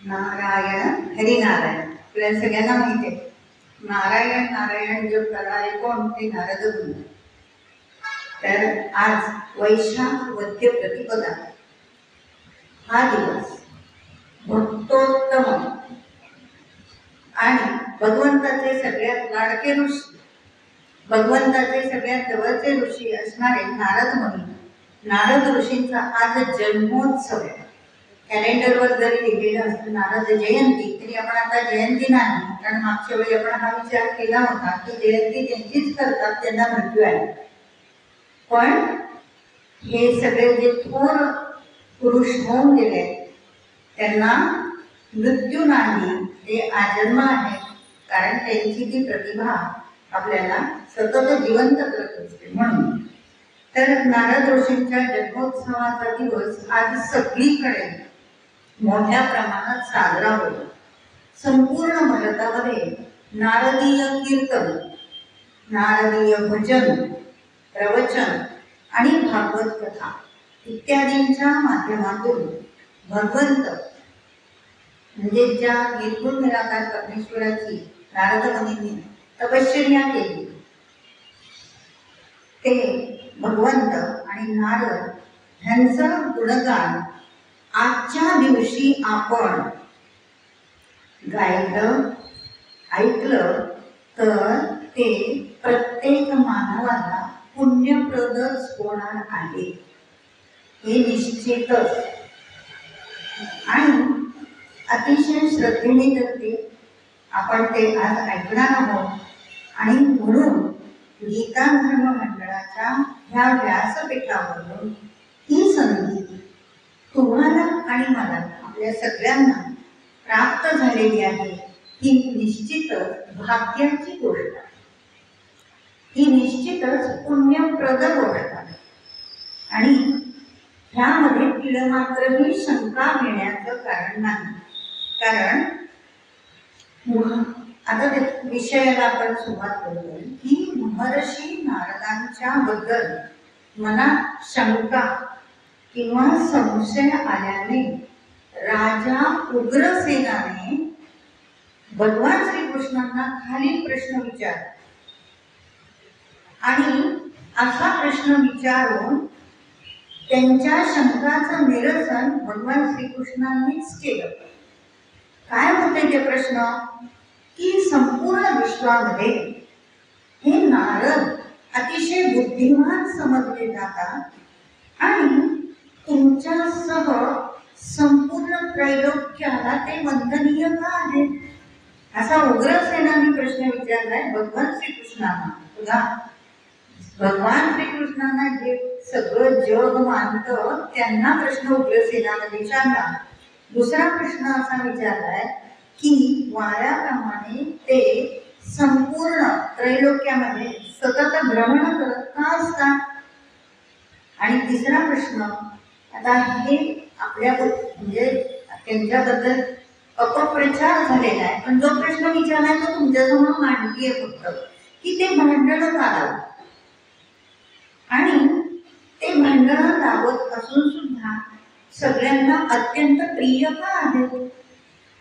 नारायण हरिनारायण आपल्याला सगळ्यांना माहिती आहे. नारायण नारायण जो करणारे कोण ते नारद मुनी. तर आज वैशाख वद्य प्रतिपदा हा दिवस भक्तोत्तम आणि भगवंताचे सगळ्यात लाडके ऋषी, भगवंताचे सगळ्यात जवळचे ऋषी असणारे नारद मुनी, नारद ऋषींचा आज जन्मोत्सव आहे. कॅलेंडरवर जरी लिहिलेलं असतं नारद जयंती, तरी आपण आता जयंती नाही, कारण मागच्या वेळी आपण हा विचार केला होता की जयंती त्यांचीच करतात त्यांना मृत्यू आहे. पण हे सगळे जे थोर पुरुष होऊन गेले त्यांना मृत्यू नाही, ते आजन्म आहे, कारण त्यांची ती प्रतिभा आपल्याला सतत जिवंत करत असते. म्हणून तर नारद ऋषींच्या जन्मोत्सवाचा दिवस आज सगळीकडे मोठ्या प्रमाणात साजरा होतो. संपूर्ण भारतामध्ये नारदीय कीर्तन, नारदीय भजन, प्रवचन आणि भागवत कथा इत्यादींच्या माध्यमातून भगवंत म्हणजे ज्या निर्गुण निराकार परमेश्वराची नारद मुनींनी तपश्चर्या केली ते भगवंत आणि नारद ह्यांचं गुणगान आजच्या दिवशी आपण गायलं ऐकलं तर ते प्रत्येक मानवाला पुण्यप्रदच होणार आहे, हे निश्चितच. आणि अतिशय श्रद्धेने तर ते आपण ते आज ऐकणार आहोत. आणि म्हणून गीता धर्म मंडळाच्या ह्या व्यासपीठावरून ही संधी तुम्हाला आणि मला आपल्या सगळ्यांना प्राप्त झालेली आहे. ही निश्चितच भाग्याची गोष्ट आहे, ही निश्चितच पुण्यप्रद गोष्ट आहे. आणि ह्यामध्ये तिळमात्रही शंका घेण्याचं कारण नाही. कारण आता विषयाला आपण सुरुवात करतो की महर्षी नारदांच्या बद्दल मनात शंका किंवा संशय आल्याने राजा उग्रसेनाने भगवान श्रीकृष्णांना खालील प्रश्न विचारला. आणि असा प्रश्न विचारून त्यांच्या शंकाचं निरसन भगवान श्रीकृष्णांनीच केलं. काय होते ते प्रश्न की संपूर्ण विश्वामध्ये हे नारद अतिशय बुद्धिमान समजले जातात आणि तुमच्यासह संपूर्ण त्रैलोक्याला ते वंदनीय का आहे, असा उग्रसेनाने प्रश्न विचारलाय भगवान श्रीकृष्णांना. बघा, भगवान श्रीकृष्णांना जे सगळं जग मानतं त्यांना प्रश्न उग्रसेनाने विचारला. दुसरा प्रश्न असा विचारलाय की वाऱ्याप्रमाणे ते संपूर्ण त्रैलोक्यामध्ये सतत भ्रमण करत का असतात. आणि तिसरा प्रश्न, आता हे आपल्या म्हणजे त्यांच्याबद्दल अपप्रचार झालेला आहे, पण जो प्रश्न विचारलाय तो तुमच्यासमोर मांडली आहे फक्त, की ते भांडण का लावतात आणि ते भांडण लावत असून सुद्धा सगळ्यांना अत्यंत प्रिय का आहेत,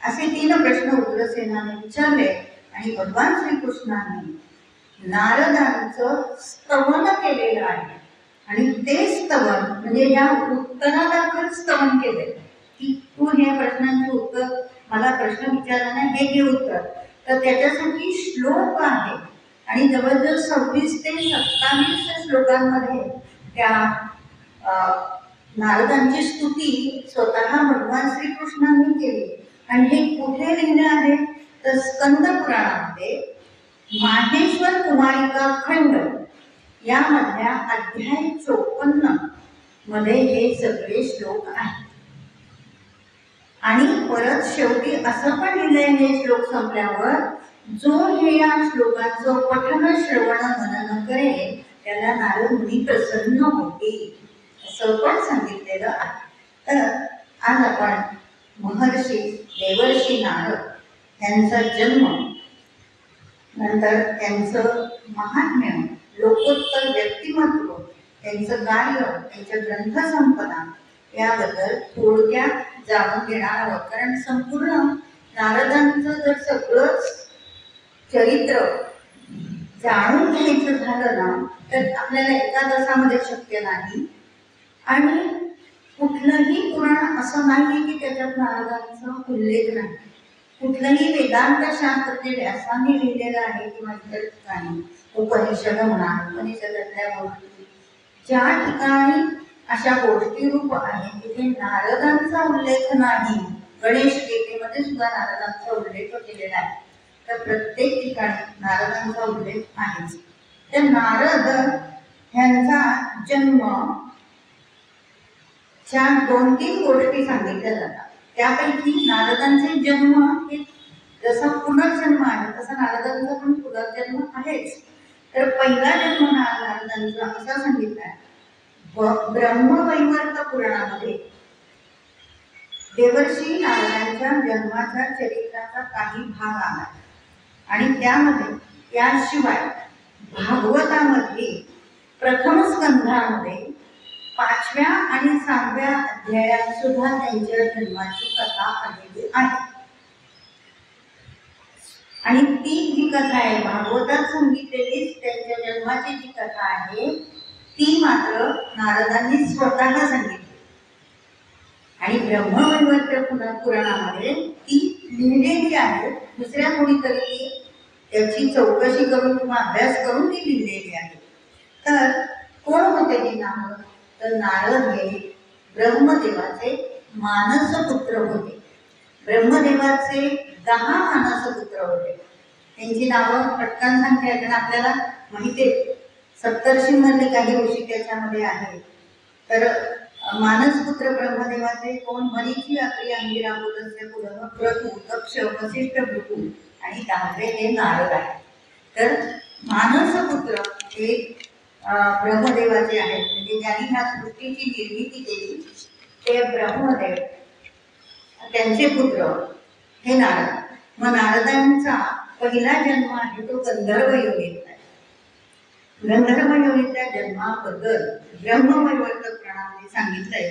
असे 3 प्रश्न उग्रसेनाने विचारले. आणि भगवान श्रीकृष्णांनी नारदांचं स्तवन केलेलं आहे. आणि ते स्तवन म्हणजे या उत्तरादाखल स्तवन केले की तू हे प्रश्नांचे उत्तर, मला प्रश्न विचारला नाही, हे घे उत्तर. तर त्याच्यासाठी श्लोक आहे आणि जवळजवळ 26 ते 27 श्लोकांमध्ये त्या नारदांची स्तुती स्वतः भगवान श्रीकृष्णांनी केली. आणि हे कुठे लिहिले आहे तर स्कंद पुराणामध्ये माहेश्वर कुमारिका खंड यामधल्या अध्याय 54 मध्ये हे सगळे श्लोक आहेत. आणि परत शेवटी असं पण लिहिलंय हे श्लोक संपल्यावर, जो हे या श्लोकाचं पठण श्रवण मनन करेल त्याला नारद मुनी प्रसन्न होतील, असं पण सांगितलेलं आहे. तर आज आपण महर्षी देवर्षी नारद यांचा जन्म, नंतर त्यांचं महात्म्य, लोकोत्तर व्यक्तिमत्व, त्यांचं कार्य, त्यांच्या ग्रंथसंपदा याबद्दल थोडक्यात जाणून घेणार आहोत. कारण संपूर्ण नारदांचं जर सगळंच चरित्र जाणून घ्यायचं झालं ना तर आपल्याला एका तासामध्ये शक्य नाही. आणि कुठलंही पुराण असं नाही की त्याच्यात नारदांचा उल्लेख नाही. कुठलंही वेदांत शास्त्र जे व्यासांनी लिहिलेलं आहे किंवा इतर ठिकाणी उपनिषद म्हणा, उपनिषदातल्या गोष्टी ज्या ठिकाणी अशा गोष्टी रूप आहेत तिथे नारदांचा उल्लेख नाही. गणेश गीतेमध्ये सुद्धा नारदांचा उल्लेख केलेला आहे. तर प्रत्येक ठिकाणी नारदांचा उल्लेख आहेच. तर नारद ह्यांचा जन्म च्या 2-3 गोष्टी सांगितल्या जातात. त्यापैकी नारदांचे जन्म हे जसा पुनर्जन्म आहे तसा नारदांचा पण पुनर्जन्म आहेच. तर पहिला जन्म नारदांचा असा सांगितलाय ब्रह्मवैवर्त पुराणामध्ये. देवर्षी नारदांच्या जन्माच्या चरित्राचा काही भाग आला आणि त्यामध्ये त्याशिवाय भागवतामध्ये प्रथम स्कंधामध्ये 5व्या आणि 6व्या अध्यायात सुद्धा त्यांच्या जन्माची कथा आलेली आहे. आणि ती जी कथा आहे भागवतात सांगितलेली त्यांच्या जन्माची जी कथा आहे ती मात्र नारदांनी स्वतः सांगितली. आणि ब्रह्मवैवर्त पुराणामध्ये ती लिहिलेली आहे. दुसऱ्या कोणीतरी त्याची चौकशी करून किंवा अभ्यास करून ती लिहिलेली आहे. तर कोण होते ती नारद? तर नारद हे ब्रह्मदेवाचे मानसपुत्र होते. ब्रह्मदेवाचे 10 मानसपुत्र होते. त्यांची नावं पटकन सांगते कारण आपल्याला माहिती आहे. सप्तर्षींमधले काही ऋषी त्याच्यामध्ये आहेत. तर मानसपुत्र ब्रह्मदेवाचे कोण? मरीची, अत्री, अंगिरा, पुलस्त्य, पुलह, क्रतू, दक्ष, वसिष्ठ, भृगू आणि 10वे हे नारद आहे. तर मानसपुत्र हे ब्रह्मदेवाचे आहेत. म्हणजे ज्यांनी ह्या सृष्टीची निर्मिती केली ते ब्रह्मदेव, त्यांचे पुत्र हे नारद. मग नारदांचा पहिला जन्म आहे तो गंधर्व योनीत आहे. गंधर्व योनीच्या जन्माबद्दल ब्रह्मवैवर्त पुराणामध्ये सांगितलंय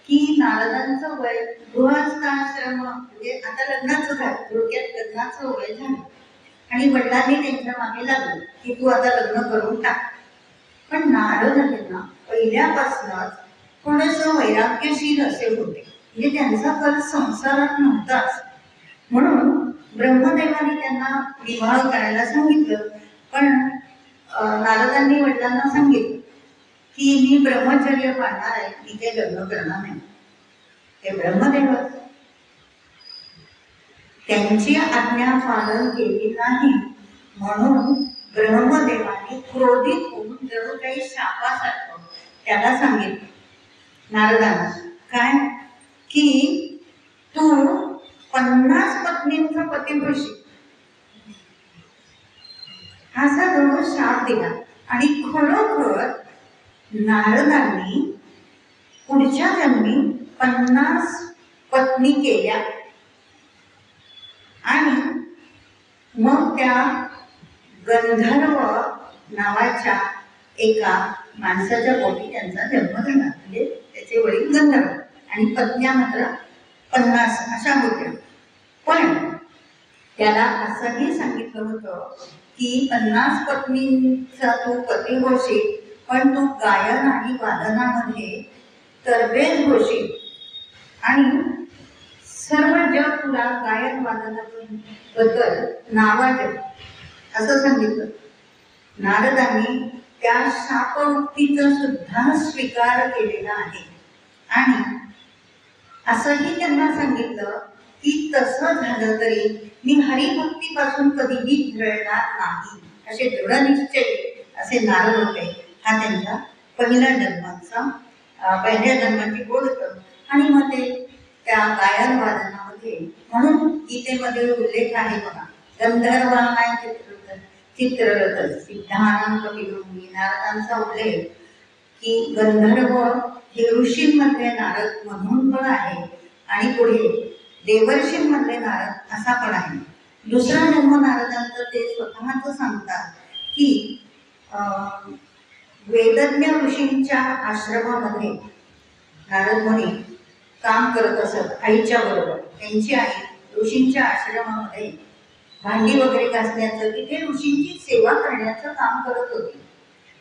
की नारदांचं वय गृहस्थाश्रम म्हणजे आता लग्नाचं झालं, थोडक्यात लग्नाचं वय झालं आणि वडिलांनी त्यांच्या मागे लागलं की तू आता लग्न करून टाक. पण नारद त्यांना पहिल्यापासूनच थोडंसं वैराग्यशील असे होते. म्हणजे त्यांचा कल संसारात नव्हताच. म्हणून ब्रह्मदेवाने त्यांना विवाह करायला सांगितलं. पण नारदांनी वडिलांना सांगितलं की मी ब्रह्मचर्य पाळणार आहे, मी ते लग्न करणार नाही. ते ब्रह्मदेव त्यांची आज्ञा पालन केली नाही. म्हणून ब्रह्मदेवाने क्रोधित होऊन जणू काही शापासारखं त्याला सांगितलं नारदांना. काय? की तू 50 पत्नींचा पती होशील. असा जणू शाप दिला. आणि खरोखर नारदांनी पुढच्या जन्मी 50 पत्नी केल्या आणि मग त्या गंधर्व नावाच्या एका माणसाच्या पोटी त्यांचा जन्म झाला. म्हणजे त्याचे वडील गंधर्व आणि पत्न्या मात्र 50 अशा होत्या. पण त्याला असंही सांगितलं होतं की 50 पत्नींचा तू पती होशील, पण तू गायन आणि वादनामध्ये तरबेज होशील आणि सर्व जग तुला गायन वादनाबद्दल नावाजेल असं सांगितलं. नारदांनी त्या शापवृत्तीचा सुद्धा स्वीकार केलेला आहे. आणि असंही त्यांना सांगितलं की तसं झालं तरी मी हरिभक्तीपासून कधीही ढळणार नाही असे दृढनिश्चयी असे नारद होते. हा त्यांच्या पहिल्या जन्माची गोष्ट. आणि मग ते त्या गायन वादनामध्ये म्हणून गीतेमध्ये उल्लेख आहे बघा. गंधर्वानाय चित्ररथ सिद्धानां कपिलुनी. नारदांचा उल्लेख की गंधर्व हे ऋषींमधले नारद म्हणून पण आहे आणि पुढे देवर्षींमधले नारद असा पण आहे. दुसरा जन्म नारदांचा ते स्वतःच सांगतात की वेदज्ञ ऋषींच्या आश्रमामध्ये नारद मुनी काम करत असत आईच्या बरोबर. त्यांची आई ऋषींच्या आश्रमामध्ये भांडी वगैरे घासण्याचं, तिथे ऋषींची सेवा करण्याचं काम करत होती.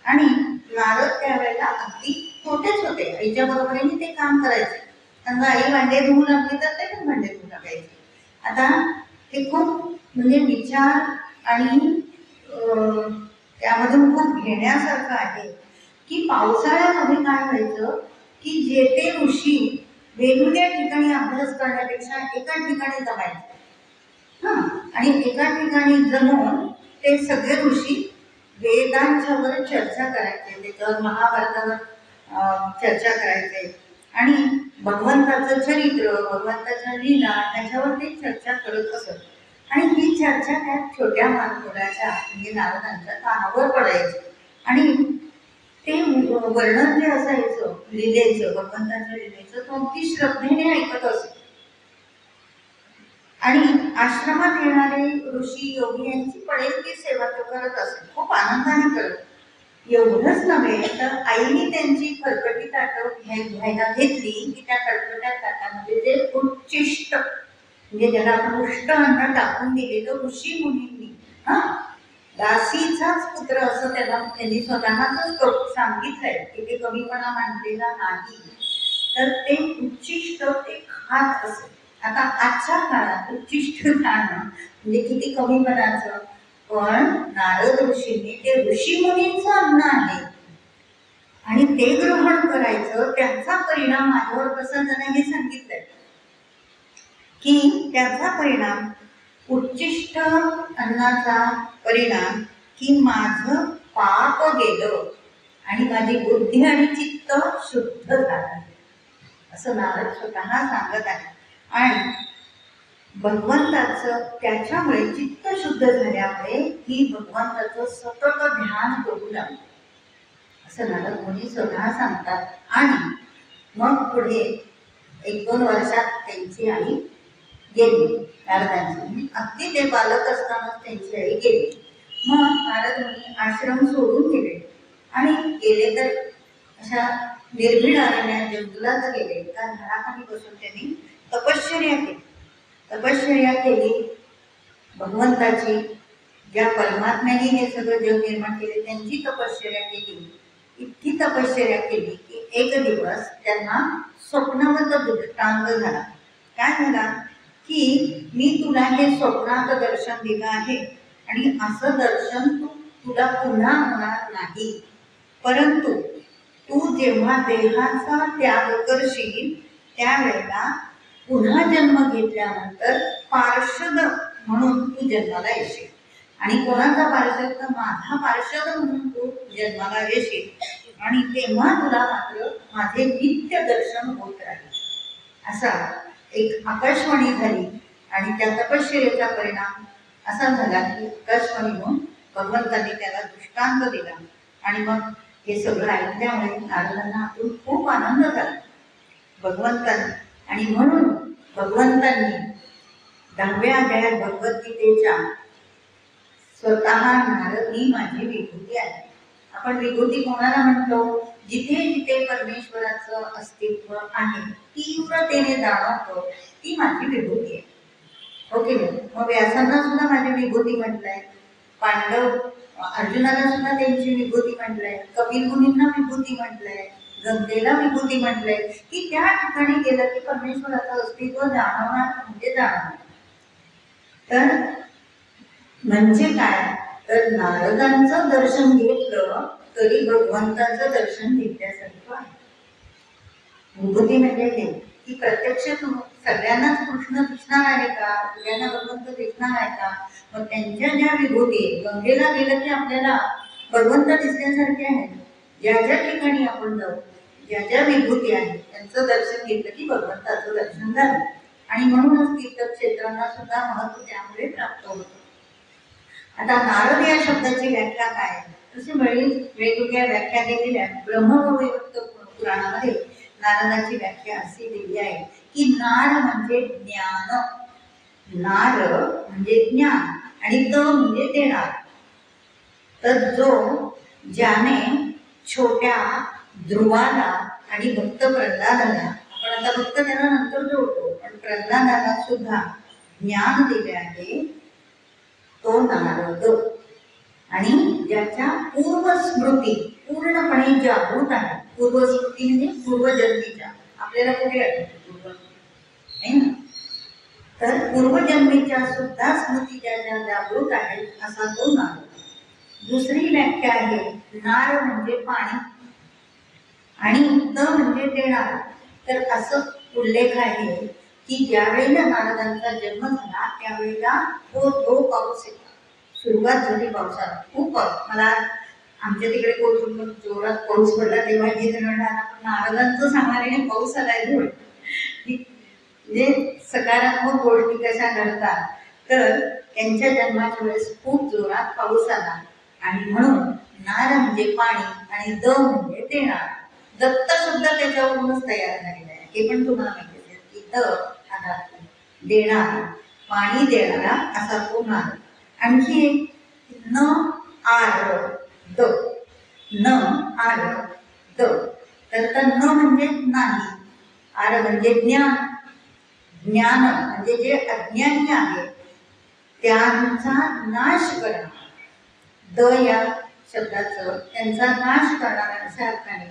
आणि नारद त्यावेळेला अगदी छोटेच होते, आईच्या बरोबरीने ते काम करायचे. त्यांना आई भांडे धुवू लागली तर ते पण भांडे धुवू लागायचे. आता हे खूप म्हणजे विचार आणि त्यामधून खूप घेण्यासारखं आहे की पावसाळ्यामध्ये काय व्हायचं की जे ते ऋषी वेगवेगळ्या ठिकाणी अभ्यास करण्यापेक्षा एका ठिकाणी जमायचे. आणि एका ठिकाणी जमून ते सगळे ऋषी वेदांच्या वर चर्चा करायचे, त्याच्यावर महाभारतावर चर्चा करायचे आणि भगवंताचं चरित्र, भगवंताच्या लीला याच्यावर ते चर्चा करत असत. आणि ही चर्चा त्या छोट्या मुलाच्या म्हणजे नारदांच्या कानावर पडायची आणि ते वर्णन जे असायचं लीलेचं, भगवंताच्या लीलेचं, तो अगदी श्रद्धेने ऐकत असत. आणि आश्रमात येणारे ऋषी योगी यांची पडेल ती सेवा तो करत असत, खूप आनंदाने करत. एवढंच नव्हे तर आईने त्यांची खरकटी ताटं घ्यायला घेतली की त्या खरकट्या ताटामध्ये ते उच्चिष्ट म्हणजे ज्याला आपण उष्ट अन्न टाकून दिलेलं ऋषी मुनींनी, दासीचाच पुत्र असं त्यांनी स्वतःच सांगितलंय की ते कमीपणा मानलेला नाही, तर ते उच्चिष्ट ते खात असे. आता आजच्या काळात उच्चिष्ट खाणं म्हणजे किती कमीपणाचं, पण नारद ऋषींनी ते ऋषी मुनींचं अन्न आहे आणि ते ग्रहण करायचं, त्याचा परिणाम माझ्यावर कसा झाला हे सांगितलंय की त्याचा परिणाम उच्चिष्ट अन्नाचा परिणाम की माझं पाप गेलं आणि माझी बुद्धी आणि चित्त शुद्ध झालं, असं नारद स्वतः सांगत आहे. आणि भगवंताचं त्याच्यामुळे चित्त शुद्ध झाल्यामुळे ही भगवंताचं सतत ध्यान करू लागलं, असं नारद मुनी स्वतः सांगतात. आणि मग पुढे 1-2 वर्षात त्यांची आई गेली, नारदांची अगदी ते बालक असताना त्यांची आई गेली. मग नारद मुनी आश्रम सोडून गेले आणि गेले तर अशा निर्भीड आलेल्या जंगलात गेले. त्या झाडाखाली बसून त्यांनी तपश्चर्या केली भगवंताची, ज्या परमात्म्याने हे सगळं जग निर्माण केले त्यांची तपश्चर्या केली. इतकी तपश्चर्या केली की एक दिवस त्यांना स्वप्नवत दृष्टांत झाला. काय झाला की मी तुला हे स्वप्नात दर्शन दिलं आहे आणि असं दर्शन तुला पुन्हा होणार नाही, परंतु तू जेव्हा देहाचा त्याग करशील त्यावेळेला पुन्हा जन्म घेतल्यानंतर पार्षद म्हणून तू जन्माला येशील. आणि कोणाचा पार्षद तर माझा पार्षद म्हणून तू जन्माला येशील आणि तेव्हा तुला मात्र माझे नित्य दर्शन होत राहील. असा एक आकाशवाणी झाली आणि त्या तपश्चर्येचा परिणाम असा झाला की आकाशवाणी म्हणून भगवंतांनी त्याला दृष्टांत दिला. आणि मग हे सगळं ऐकल्यामुळे नारदांना आतून खूप आनंद झाला भगवंतांनी. आणि म्हणून भगवंतांनी 10व्या अध्यायात भगवद्गीतेच्या स्वतः नारद ही माझी विभूती आहे. आपण विभूती कोणाला म्हणतो? जिथे जिथे परमेश्वराचं अस्तित्व आहे तीव्रतेने जाणवतो ती माझी विभूती आहे. ओके, मग व्यासांना सुद्धा माझी विभूती म्हटलंय, पांडव अर्जुनाला सुद्धा त्यांची विभूती म्हटलंय, कपिल मुनींना विभूती म्हटलंय, गंगेला विभूती म्हटलंय की त्या ठिकाणी गेलं की परमेश्वराचं अस्तित्व जाणवणार म्हणजे जाणवणार. तर म्हणजे काय, तर नारदांचं दर्शन घेतलं तरी भगवंताचं दर्शन घेतल्यासारखं आहे. विभूती म्हणजे हे की प्रत्यक्ष सगळ्यांनाच कृष्ण दिसणार आहे का, सगळ्यांना भगवंत दिसणार आहे का? मग त्यांच्या ज्या विभूती, गंगेला गेलं की आपल्याला भगवंत दिसण्यासारखे आहेत. ज्या ज्या ठिकाणी आपण जाऊ ज्या ज्या विभूती आहेत त्यांचं दर्शन घेतलं की भगवंताचं दर्शन झालं. आणि म्हणूनच तीर्थक्षेत्रांना सुद्धा महत्व त्यामुळे प्राप्त होतं. आता नारद या शब्दाची व्याख्या काय? तशी वेगवेगळ्या व्याख्या दिलेल्या. ब्रह्मवैवर्त पुराणामध्ये नारदाची व्याख्या अशी दिली आहे की नार म्हणजे ज्ञान, नार म्हणजे ज्ञान आणि त म्हणजे देणार. तर जो ज्याने छोट्या ध्रुवाला आणि भक्त प्रल्हादाला पण आता फक्त त्यांना नंतर जोडतो. पण प्रल्हादाला सुद्धा ज्ञान दिले आहे तो नारद, आणि ज्याच्या पूर्वस्मृती पूर्णपणे जागृत आहे. पूर्वस्मृती म्हणजे पूर्वजन्मीच्या. आपल्याला कुठे आठवते पूर्वस्मृती, ना? तर पूर्वजन्मीच्या सुद्धा स्मृती ज्याच्या जागृत आहेत असा तो नारद. दुसरी व्याख्या आहे, नार म्हणजे पाणी आणि द म्हणजे देणार. तर असं उल्लेख आहे की ज्यावेळेला नारदांचा जन्म झाला त्यावेळेला तो पाऊस येतो. सुरुवात झाली पावसाला, खूप पाऊस. मला आमच्या तिकडे कोथरूड जोरात पाऊस पडला तेव्हा गीत म्हणणार, नारदांचं सांगणारे पाऊस आलाय धोळ. म्हणजे सकारात्मक गोष्टी कशा घडतात. तर त्यांच्या जन्माच्या वेळेस खूप जोरात पाऊस आला आणि म्हणून नार म्हणजे पाणी आणि द म्हणजे देणार. दत्त शब्द त्याच्यावरूनच तयार झालेला आहे. हे पण तुम्हाला माहिती असेल की द हा धातू, देणार, पाणी देणारा असा तो नार. आणखी एक न आर द, न आर द. तर न म्हणजे नाही, आर म्हणजे ज्ञान. ज्ञान म्हणजे जे अज्ञानी आहे त्यांचा नाश करणार. द या शब्दाचं त्यांचा नाश करणारा अशा अर्थाने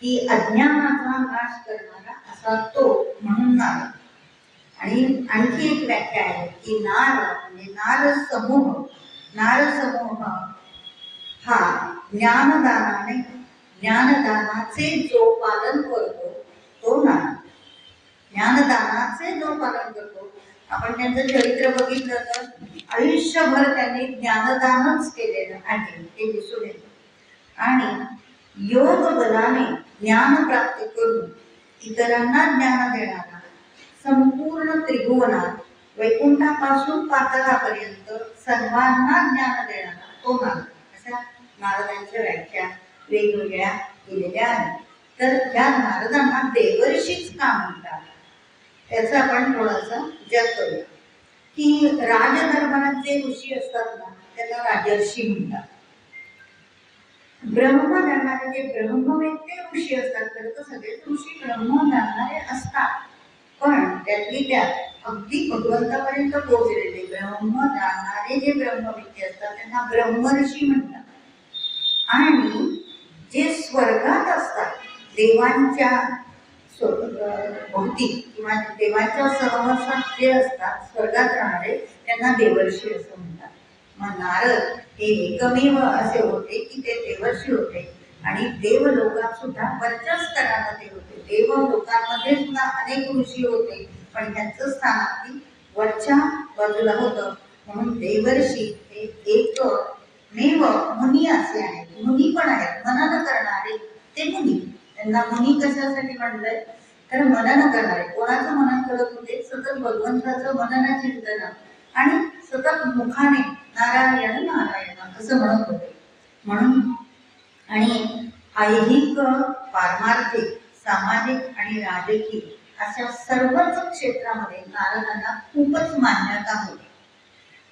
की अज्ञानाचा नाश करणारा असा तो, म्हणून नार. आणि आणखी एक व्याख्या आहे की नार म्हणजे नार समूह. नार समूह हा ज्ञानदानाने, ज्ञानदानाचे जो पालन करतो तो नार. ज्ञानदानाचे जो पालन करतो. आपण त्यांचं चरित्र बघितलं तर आयुष्यभर त्यांनी ज्ञानदानच केलेलं आहे ते दिसून येतं. आणि योग बलाने ज्ञान प्राप्त करून इतरांना ज्ञान देणारा, संपूर्ण त्रिभुवनात वैकुंठापासून पाताळापर्यंत सर्वांना ज्ञान देणारा तो नारद. अशा नारदांच्या व्याख्या वेगवेगळ्या केलेल्या आहेत. तर या नारदांना देवर्षीच का म्हणतात त्याचं आपण थोडंसं विचार करूया. की राजदरबारात जे ऋषी असतात ना त्यांना राजर्षी म्हणतात. ब्रह्म जाणणारे जे ब्रह्मवेत्ते ऋषी असतात, खरं तर सगळेच ऋषी ब्रह्म जाणणारे असतात, पण त्यातली त्यात अगदी भगवंतापर्यंत पोहोचलेले ब्रह्म जाणणारे जे ब्रह्मवेत्ते असतात त्यांना ब्रह्मर्षी म्हणतात. आणि जे स्वर्गात असतात देवांच्या भोवती किंवा देवांच्या सहवासात जे असतात स्वर्गात राहणारे त्यांना देवर्षी असं म्हणतात. मग नारद हे एकमेव असे होते की ते देवर्षी होते. आणि देवलोकात सुद्धा वरच्या स्तरामध्ये होते. देवलोकांमध्ये सुद्धा अनेक ऋषी होते पण त्यांचं स्थान अगदी वरच्या बाजूला होतं. म्हणून देवर्षी हे एकमेव मुनी असे आहेत. मुनी पण आहेत, मनन करणारे ते मुनी. त्यांना मुनी कशासाठी म्हणलंय तर मनन करणारे. कोणाचं मनन करत होते? सतत भगवंताचं मनन चिंतन आणि सतत मुखाने नारायण नारायण असं म्हणत होते. म्हणून आणि ऐहिक, पारमार्थिक, सामाजिक आणि राजकीय अशा सर्वच क्षेत्रामध्ये नारदांना खूपच मान्यता होती.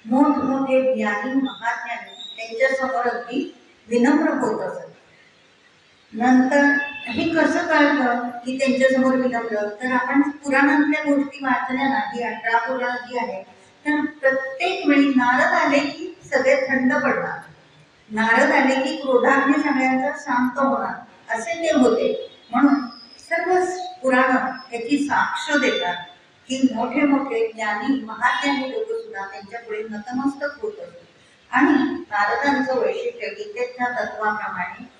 मोठमोठे ज्ञानी महाज्ञानी त्यांच्या समोर अगदी विनम्र होत असत. नंतर हे कसं कळतं की त्यांच्यासमोर विनम्र? तर आपण पुराणातल्या गोष्टी वाचल्या ना, ही 18 पुराण जी आहे तर प्रत्येक वेळी नारद आले की सगळे थंड पडणार, नारद आले की क्रोधाग्नी सगळ्यांचा शांत होणार असे ते होते. म्हणून सर्व पुराण याची साक्ष देतात की मोठे मोठे ज्ञानी महाज्ञानी लोक सुद्धा त्यांच्या पुढे नतमस्तक होत असतात. आणि नारदांचं वैशिष्ट्य गीतेच्या तत्वाप्रमाणे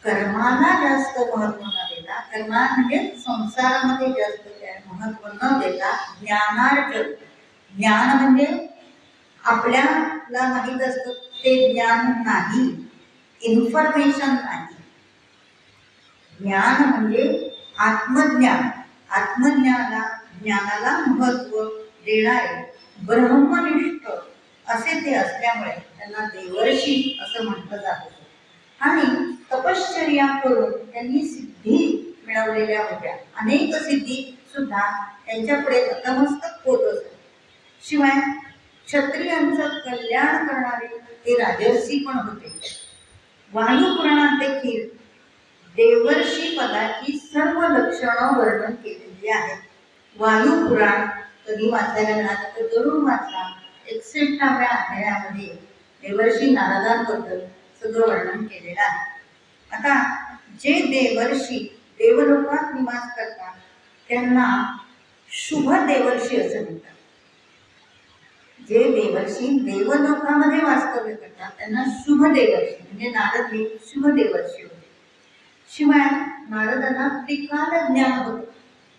कर्माला जास्त महत्व न देता, कर्मा म्हणजे संसारामध्ये जास्त महत्व न देता ज्ञानार्जन, ज्ञान म्हणजे आपल्याला माहीत असतं ते ज्ञान नाही, इन्फॉर्मेशन नाही. ज्ञान म्हणजे आत्मज्ञान, ज्ञानाला महत्व देणारे ब्रह्मनिष्ठ असे ते असल्यामुळे त्यांना देवर्षी असं म्हटलं जात होतं. आणि तपश्चर्या करून त्यांनी सिद्धी मिळवलेल्या होत्या. अनेक सिद्धी सुद्धा त्यांच्या पुढे नतमस्तक होत असत. शिवाय क्षत्रियांचं कल्याण करणारे ते राजर्षी पण होते. वायुपुराणात देखील देवर्षी पदाची सर्व लक्षणं वर्णन केलेली लिहिलेली आहेत. वायू पुराण कधी वाचायला मिळालं तर जरूर वाचा. 61व्या अध्यायामध्ये देवर्षी नारदांबद्दल सगळं वर्णन केलेलं आहे. आता जे देवर्षी देवलोकात निवास करतात त्यांना शुभ देवर्षी असं म्हणतात. जे देवर्षी देवलोकामध्ये वास्तव्य करतात त्यांना शुभ देवर्षी म्हणजे नारद हे शुभ देवर्षी होते. शिवाय नारदांना त्रिकाल ज्ञान होतं.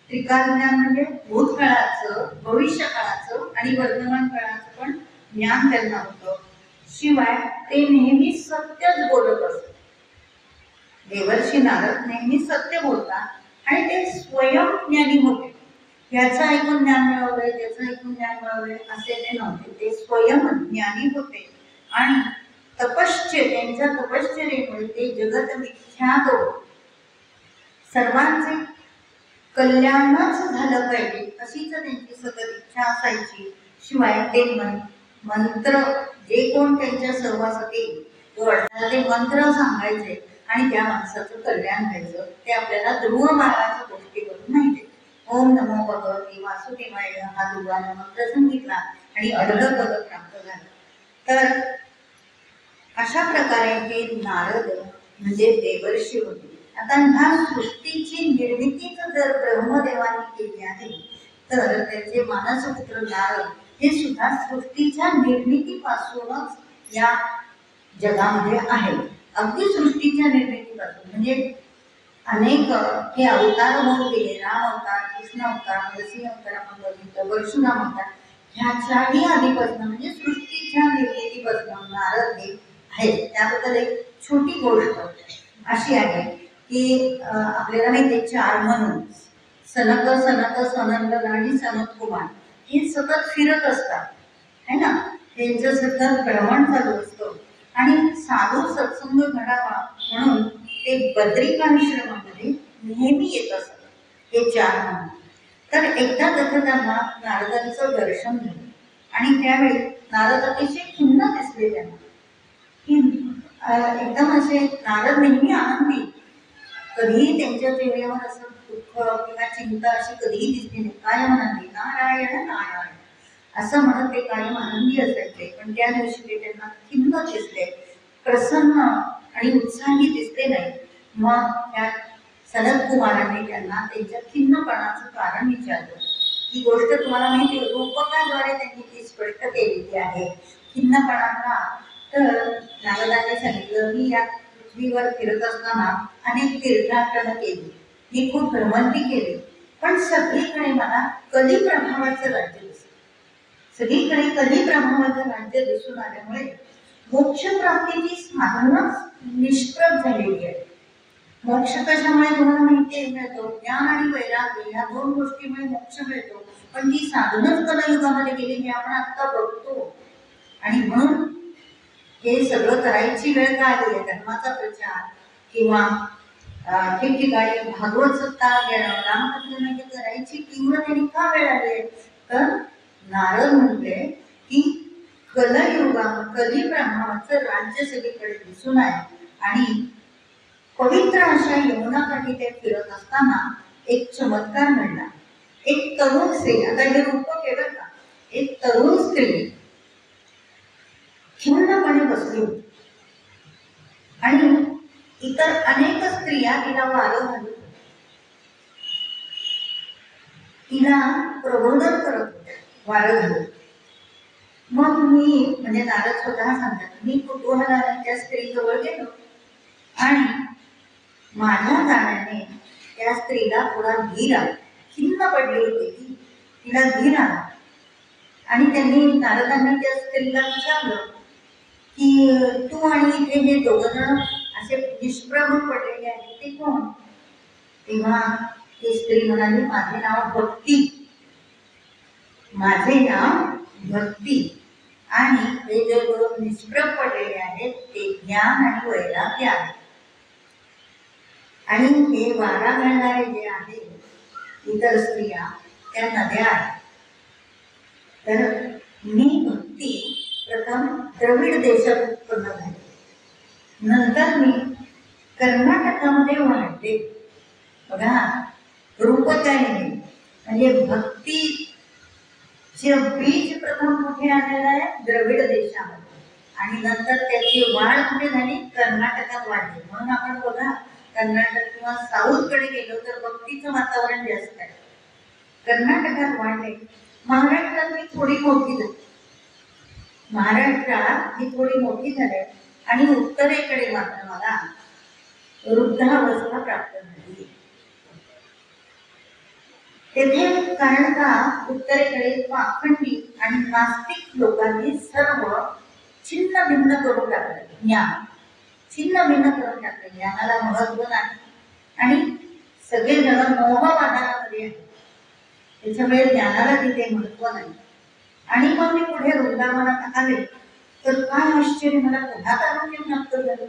त्रिकाल ज्ञान म्हणजे भूतकाळाचं, भविष्यकाळाचं आणि वर्तमान काळाचं पण ज्ञान त्यांना होतं. शिवाय ते नेहमी सत्यच बोलत असत. देवर्षी नारद नेहमी सत्य बोलतात आणि ते स्वयंज्ञानी होते. याचं ऐकून ज्ञान मिळवलंय, त्याचं ऐकून ज्ञान मिळवलंय असे ते नव्हते. ते स्वयंज्ञानी होते आणि त्यांच्या तपश्चर्येमुळे ते जगत विख्यात होते. सर्वांचे कल्याणच झालं पाहिजे अशीच त्यांची सतत इच्छा असायची. शिवाय ते मंत्र जे कोण त्यांच्या सहवासात येईल ते मंत्र सांगायचे आणि त्या माणसाचं कल्याण व्हायचं. ते आपल्याला ध्रुव महाराजाच्या गोष्टीवरून माहिती. ओम नमो भगवते वासुदेवाय हा दुर्गाने मंत्र सांगितला आणि अर्ध पद प्राप्त झालं. तर अशा प्रकारे हे नारद म्हणजे देवर्षी होते. आता ह्या सृष्टीची निर्मितीच जर ब्रह्मदेवाने केली आहे तर त्याचे मानसपुत्र नारद हे सुद्धा सृष्टीच्या निर्मितीपासूनच या जगामध्ये आहे. अगदी सृष्टीच्या निर्मितीपासून म्हणजे अनेक हे अवतार होऊन गेले. राम अवतार, कृष्ण अवतार, नरसिंह अवतार आपण बघितलं, परशुराम अवतार, ह्याच्याही आधीपासून म्हणजे सृष्टीच्या निर्मितीपासून नारद हे आहेत. त्याबद्दल एक छोटी गोष्ट अशी आहे की आपल्याला माहिती 4 म्हणून सनक सनंदन आणि सनत कुमार हे सतत फिरत असतात है ना. त्यांचं सतत भ्रमण चालू असतं आणि साधू सत्संग घडावा म्हणून ते बद्रिकाश्रमामध्ये नेहमी येत असत. हे 4 म्हणून. तर एकदा त्यांना नारदांचं दर्शन झालं आणि त्यावेळी नारद अतिशय खिन्न दिसले त्यांना. एकदम असे नारद नेहमी आनंदी, कधीही त्यांच्या चेहऱ्यावर असं दुःख किंवा चिंता अशी कधीही दिसली नाही. कायम आनंदी, नारायण नारायण असं म्हणत ते कायम आनंदी असायचे. पण त्या दिवशी ते त्यांना खिन्न दिसले, प्रसन्न आणि उत्साही दिसले नाही. मग त्या सनत कुमारांनी त्यांना त्यांच्या खिन्नपणाचं कारण विचारलं. ही गोष्ट तुम्हाला माहिती आहे, रूपकाद्वारे त्यांनी ती स्पष्ट केलेली आहे. खिन्नपणाला तर नारदांनी सांगितलं की या पृथ्वीवर फिरत असताना अनेक तीर्थाटनं केली, मी खूप भ्रमंती केली, पण सगळीकडे मला कली प्रभावाचं राज्य दिसलं. सगळीकडे कली प्रभावाचं राज्य दिसून आल्यामुळे मोक्षप्राप्तीची साधनच निष्प्रभ झालेली आहे. मोक्ष कशामुळे तुम्हाला माहिती मिळतो? ज्ञान आणि वैराग्य या 2 गोष्टीमुळे मोक्ष मिळतो. पण ती साधनच कलयुगामध्ये गेलेली आपण आता बघतो. आणि म्हणून हे सगळं करायची वेळ का आली आहे? धर्माचा प्रचार किंवा ठिकठिकाणी भागवत सत्ता घेणं, रामकथन करायची तीव्रतेने का वेळ आली आहे? तर नारद म्हणले की कली प्रभावाचं राज्य सगळीकडे दिसून आहे आणि पवित्र अशा यमुनाकाठी ते फिरत असताना एक चमत्कार घडला. एक तरुण स्त्री, आता हे रूप केलं का, एक तरुण स्त्री खिन्नपणे बसली होती आणि इतर अनेक स्त्रिया तिला वारं घालत होत्या, तिला प्रबोधन करत होत्या वारं घालत. मग मी म्हणजे नारद स्वतः सांगतात, मी कुतूहलाने त्या स्त्रीजवळ गेलो आणि माझ्या जाण्याने त्या स्त्रीला थोडा धीर आला. खिन्न पडली होती ती, तिला धीर आला आणि त्यांनी नारदांनी त्या स्त्रीला विचारलं की तू आणि इथे हे 2 जण असे निष्प्रभ पडलेले आहेत ते कोण? तेव्हा ती स्त्री म्हणाली, माझे नाव भक्ती, माझे नाव भक्ती आणि हे जे 2 निष्प्रभ पडलेले आहेत ते ज्ञान आणि वैराग्य आहे. आणि हे वारा घालणारे जे आहेत इतर स्त्रिया त्या नद्या आहेत. तर मी भक्ती प्रथम द्रविड देशात उत्पन्न झाली, नंतर मी कर्नाटकामध्ये वाढले. बघा रूप काय नाही, म्हणजे भक्तीचे बीज प्रथम कुठे आलेलं आहे? द्रविड देशामध्ये, आणि नंतर त्याची वाढ कुठे झाली? कर्नाटकात वाढली. म्हणून आपण बघा, कर्नाटक किंवा साऊथ कडे गेलो तर भक्तीचं वातावरण जास्त आहे. कर्नाटकात वाढले, महाराष्ट्रात ही थोडी मोठी झाली, आणि उत्तरेकडे मात्र मला वृद्धावस्था प्राप्त झाली. तेथे कारण का? उत्तरेकडे पाखंडी आणि नास्तिक लोकांनी सर्व छिन्न भिन्न करून टाकले. छिन्न भिन्न करून टाकले, ज्ञानाला महत्व नाही, आणि सगळेजण मोहवादामध्ये आहेत. त्याच्यामुळे ज्ञानाला तिथे महत्व नाही. आणि मग मी पुढे वृंदावनात आले तर काय आश्चर्य, मला पुन्हा तारुण्य प्राप्त झालं.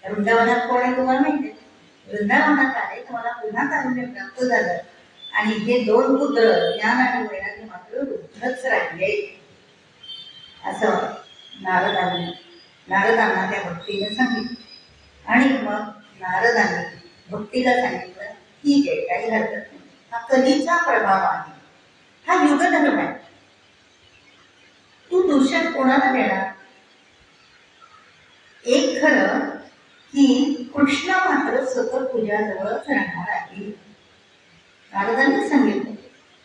वृंदावनात कोण आहे तुम्हाला माहिती आहे? वृंदावनात आले तर मला पुन्हा तारुण्य प्राप्त झालं, आणि हे दोन पुत्र ज्ञान आणि वैराग्य मात्र वृद्धच राहिले. असं नारदांना त्या भक्तीने सांगितलं. आणि मग नारदांनी भक्तीला सांगितलं, ठीक आहे, काही हरकत नाही, हा कलीचा प्रभाव आहे, हा युगधर्म आहे, तू दूषण कोणाला देणार? एक खरं की कृष्ण मात्र सतत तुझ्याजवळच राहणार आहे. नारदांनी सांगितलं,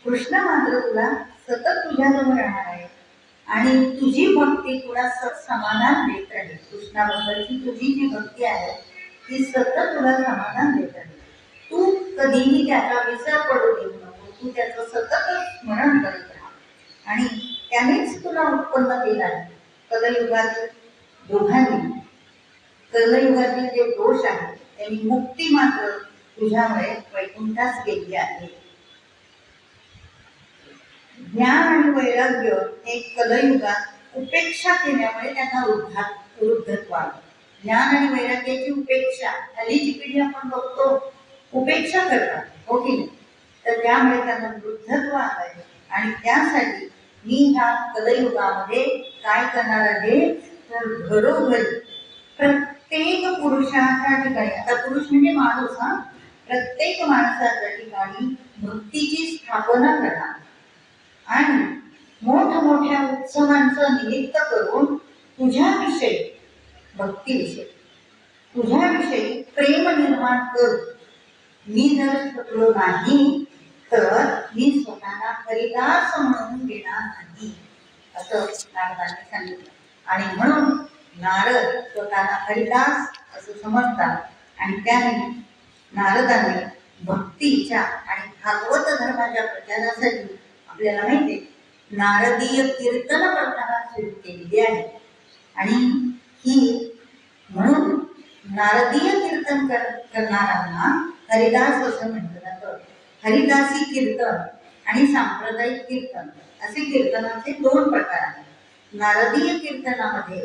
कृष्ण मात्र तुला सतत तुझ्याजवळ राहणार आहे, आणि तुझी भक्ती तुला समाधान देत राहील. कृष्णाबद्दलची तुझी जी भक्ती आहे ती सतत तुला समाधान देत राहील. तू कधीही त्याचा विसर पडू देऊ नको, तू त्याचं सतत स्मरण करत राहा, आणि त्यानेच तुला उत्पन्न केलं आहे. कलयुगातील जे दोष आहेत त्यांनी मुक्ती मात्र तुझ्यामुळे वैकुंठास गेली आहे. ज्ञान आणि वैराग्य हे कलयुगात उपेक्षा केल्यामुळे त्यांना वृद्धत्व आलं. ज्ञान आणि वैराग्याची उपेक्षा, हल्लीची पिढी आपण बघतो उपेक्षा करतात, हो की नाही? तर त्यामुळे त्यांना वृद्धत्व आलंय, आणि त्यासाठी मी ह्या कलयुगामध्ये काय करणार आहे? तर घरोघरी प्रत्येक पुरुषाच्या ठिकाणी, आता पुरुष म्हणजे माणूस, प्रत्येक माणसाच्या ठिकाणी भक्तीची स्थापना करणार, आणि मोठमोठ्या उत्सवांचं निमित्त करून तुझ्याविषयी, भक्तीविषयी, तुझ्याविषयी प्रेम निर्माण करू. मी जर शकलो नाही तर मी स्वतःला हरिदास म्हणून घेणार नाही, असं नारदांनी सांगितलं. आणि म्हणून नारद स्वतःला हरिदास असं समजतात, आणि त्याने नारदांनी भक्तीच्या आणि भागवत धर्माच्या प्रचारासाठी आपल्याला माहिती आहे नारदीय कीर्तन प्रथा सुरू केलेली आहे. आणि ही म्हणून नारदीय कीर्तन करणाऱ्यांना हरिदास असं म्हटलं जातं. हरिदासी कीर्तन आणि सांप्रदायिक कीर्तन असे कीर्तनाचे दोन प्रकार आहेत. नारदीय कीर्तनामध्ये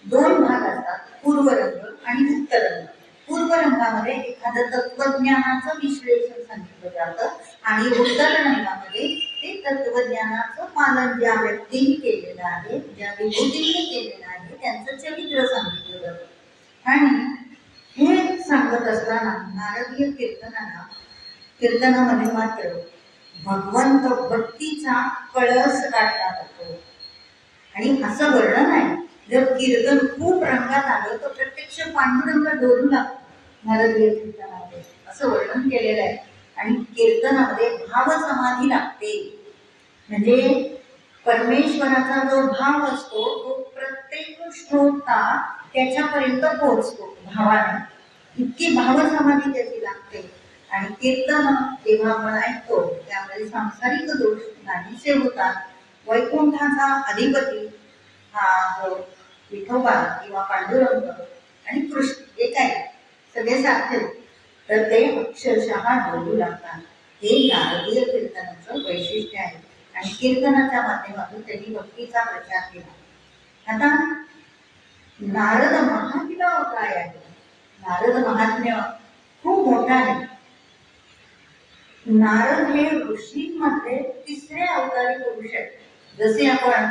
दोन भाग असतात, पूर्वरंग आणि उत्तरंग. पूर्वरंगामध्ये एखादं तत्वज्ञानाचं विश्लेषण सांगितलं जातं, आणि उत्तररंगामध्ये ते तत्वज्ञानाचं पालन ज्या व्यक्तीने केलेलं आहे, ज्या विभूतीने केलेलं आहे, त्यांचं चरित्र सांगितलं जातं. आणि हे सांगत असताना नारदीय कीर्तनामध्ये मात्र भगवंत भक्तीचा कळस काढला जातो. आणि असं वर्णन आहे, जर कीर्तन खूप रंगात आलं तर प्रत्यक्ष पांडुरंग डोलू लागतो नारदीय कीर्तनामध्ये, असं वर्णन केलेलं आहे. आणि कीर्तनामध्ये भाव समाधी लागते, म्हणजे परमेश्वराचा जो भाव असतो तो प्रत्येक श्रोता त्याच्यापर्यंत पोहोचतो भावाने, इतकी भाव समाधी त्याची लागते. आणि कीर्तन जेव्हा आपण ऐकतो त्यामध्ये सांसारिक दोष नाहीसे होतात. वैकुंठाचा अधिपती हा जो विठोबा किंवा पांडुरंग आणि कृष्ण जे काही सगळे सारखे, तर ते अक्षरशः डोलू लागतात. हे नारदीय कीर्तनाचं वैशिष्ट्य आहे, आणि कीर्तनाच्या माध्यमातून त्यांनी भक्तीचा प्रचार केला. आता नारद महात्म्य काय आहे? नारद महात्म्य खूप मोठं आहे. नारद हे ऋषींमध्ये तिसरे अवतारी पुरुष आहेत. जसे आपण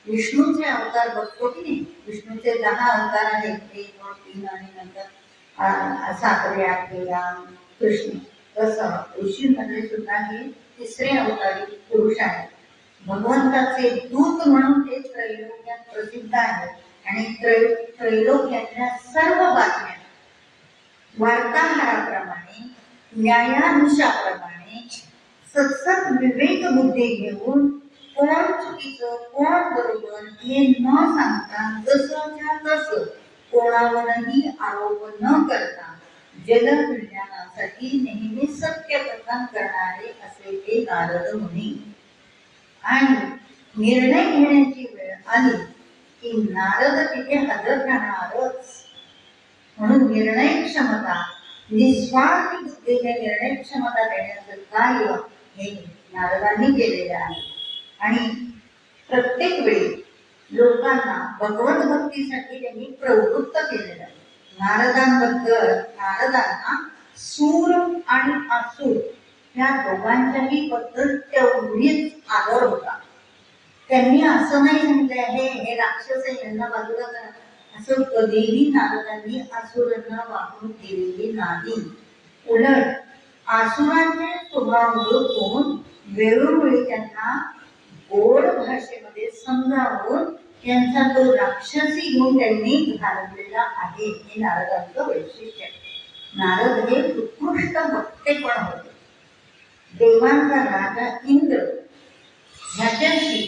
विष्णूचे अवतार बघतो की नाही, विष्णूचे 10 अवतार आहेत, 1, 2, 3 आणि नंतर 7वे 8वे कृष्ण. तसं ऋषींमध्ये सुद्धा हे तिसरे अवतारी पुरुष आहेत. भगवंताचे दूत म्हणून ते त्रैलोक्यात प्रसिद्ध आहेत आणि त्रैलोक्यातल्या सर्व बातम्या वार्ताहराप्रमाणे, न्यायाधीशाप्रमाणे सतत विवेक बुद्धी घेऊन कोण चुकीचं कोण बरोबर हे न सांगता जसंच्या तसं कोणावरही आरोप न करता जगकल्याणासाठी नेहमी सत्य कथन करणारे असे ते नारद मुनी. आणि निर्णय घेण्याची वेळ आली की नारद तिथे हजर राहणारच. म्हणून निर्णय क्षमता, निस्वार्थी बुद्धीने निर्णय क्षमता देण्याचं कार्य हे नारदांनी केलेलं आहे. आणि प्रत्येक वेळी लोकांना भगवत भक्तीसाठी त्यांनी प्रवृत्त केलेलं आहे. नारदांना सूर आणि असुर या दोघांच्याही बद्दल तेवढीच आदर होता. त्यांनी असं नाही सांगितलं हे राक्षस आहे यांना बाजूला करा, असं कधीही नारदांनी असुरांना वागणूक दिलेली नाही. उलट असुरांचे स्वभाव ओळखून वेळोवेळी त्यांना गोड भाषेमध्ये समजावून त्यांचा तो राक्षसी गुण त्यांनी घालवलेला आहे. हे नारदांचं वैशिष्ट्य आहे. नारद हे उत्कृष्ट वक्ते पण होते. देवांचा राजा इंद्र ह्याच्याशी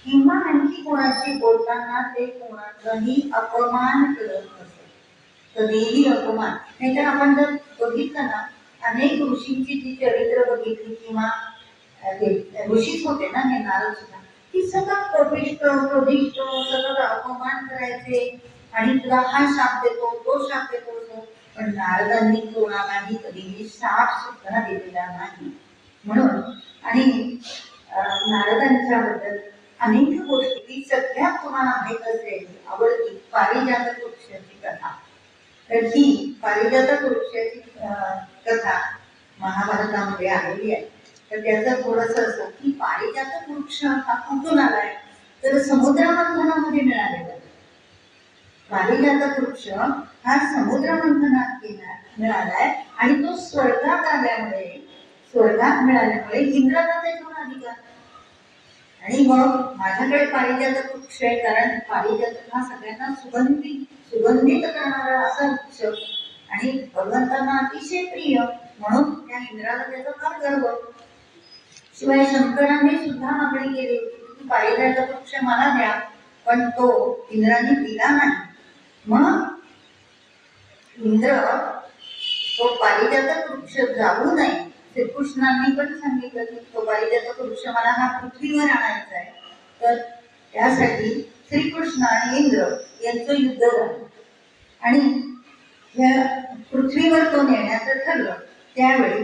किंवा आणखी कोणाशी बोलताना ते कोणाचाही अपमान करत नसत, कधीही अपमान नाही. तर आपण जर बघितलं ना, अनेक ऋषींची जी चरित्र बघितली किंवा ऋषीच होते ना हे नारद सुद्धा, ती सतत क्रोधिष्ट सतत अपमान करायचे आणि तुला हा शाप देतो तो शाप देतो. पण नारदांनी कोणालाही कधीही शाप सुद्धा दिलेला नाही. म्हणून आणि नारदांच्या बद्दल अनेक गोष्टी सगळ्यात तुम्हाला माहीत असेल आवडती पारिजातक वृक्षाची कथा. तर ही पारिजातक वृक्षाची कथा महाभारतामध्ये आलेली आहे. तर त्याचं थोडंसं असं की पारिजातक वृक्ष हा कुठून आलाय, तर समुद्रमंथनामध्ये मिळालेला. पारिजातक वृक्ष हा समुद्रमंथनात मिळालाय आणि तो स्वर्गात मिळाल्यामुळे इंद्राला त्याच्यावर अधिकार. आणि मग माझ्याकडे पारिजातक वृक्ष आहे, कारण पारिजातक हा सगळ्यांना सुगंधित करणारा असा वृक्ष आणि भगवंतांना अतिशय प्रिय, म्हणून त्या इंद्राला त्याचा फार गर्व. शिवाय शंकरांनी सुद्धा मागणी केली की पारिजातक वृक्ष मला द्या, पण तो इंद्राने दिला नाही. मग इंद्र तो पारिजातक वृक्ष जाऊ नये, श्रीकृष्णांनी पण सांगितलं की तो पारिजातक वृक्ष मला हा पृथ्वीवर आणायचा आहे. तर त्यासाठी श्रीकृष्ण आणि इंद्र यांचं युद्ध झालं आणि ह्या पृथ्वीवर तो नेण्याचं ठरलं. त्यावेळी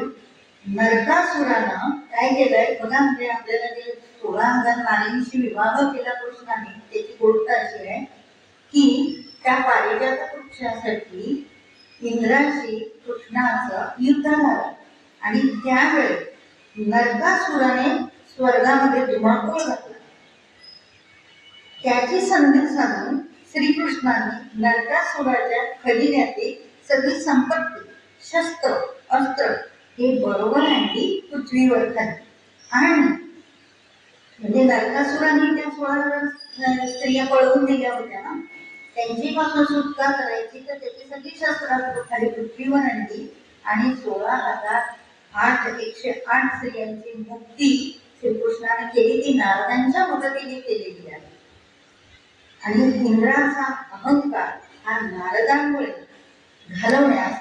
नरकासुरानं काय केलंय बघा, म्हणजे आपल्याला जे 16,000 नारींशी विवाह केला कृष्णाने, त्याची गोष्ट अशी आहे की त्या पारिजातक वृक्षासाठी इंद्राशी कृष्णाचं युद्ध झालं आणि त्यावेळी नरकासुराने स्वर्गामध्ये धुमाकूळ घातला. त्याची संधी साधून श्रीकृष्णाने नरकासुराच्या खजिन्यातील सगळी संपत्ती, शस्त्र, अस्त्र हे बरोबर आणली पृथ्वीवर खाली. आणि म्हणजे नरकासुराने त्या 16,000 स्त्रिया पळवून दिल्या होत्या ना, त्यांची पासून सुटका करायची, तर त्याची सगळी शस्त्रास्त्र खाली पृथ्वीवर आणली आणि 108 स्त्रियांची मुक्ती श्रीकृष्णाने केली. ती नारदांच्या मदतीने केलेली आहे. आणि इंद्राचा अहंकार हा नारदांमुळे घालवण्यास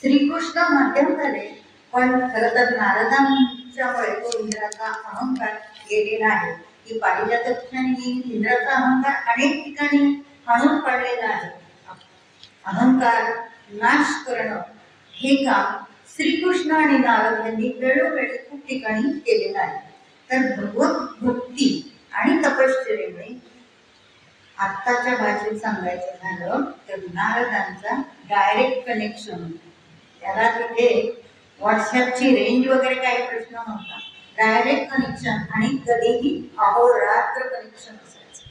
श्रीकृष्ण माध्यम झाले, पण खरं तर नारदांच्यामुळे तो इंद्राचा अहंकार गेलेला आहे. की पारिजातक आणि इंद्राचा अहंकार अनेक ठिकाणी हाणून पाडलेला आहे. अहंकार नाश करणं हे काम श्रीकृष्ण आणि नारद यांनी वेळोवेळी खूप ठिकाणी केलेलं आहे. तर भगवत भक्ती आणि तपश्चर्येमुळे आत्ताच्या भाषेत सांगायचं झालं तर नारदांचा डायरेक्ट कनेक्शन होता. त्याला तिथे व्हॉट्सॲपची रेंज वगैरे काही प्रश्न नव्हता. डायरेक्ट कनेक्शन आणि कधीही अहोरात्र कनेक्शन असायचं.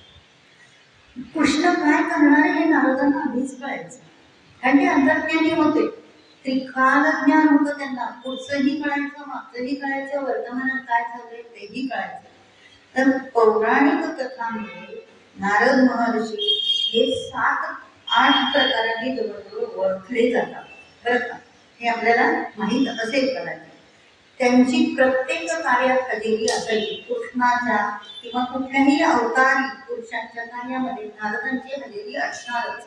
कृष्ण काय करणार हे नारदांना आधीच कळायचं, कारण ते अंतर्ज्ञानी होते. त्रिकाल ज्ञान होतं त्यांना, पुढचंही कळायचं, मागचंही कळायचं, वर्तमानात काय चाललंय तेही कळायचं. तर पौराणिक कथांमध्ये नारद महर्षी हे 7-8 प्रकारांनी जवळजवळ ओळखले जातात बरं का. हे आपल्याला माहीत असेल करायचं. त्यांची प्रत्येक कार्यात हजेरी असायची. कृष्णाच्या किंवा कुठल्याही अवतारी पुरुषांच्या कार्यामध्ये नारदांची हजेरी असणारच.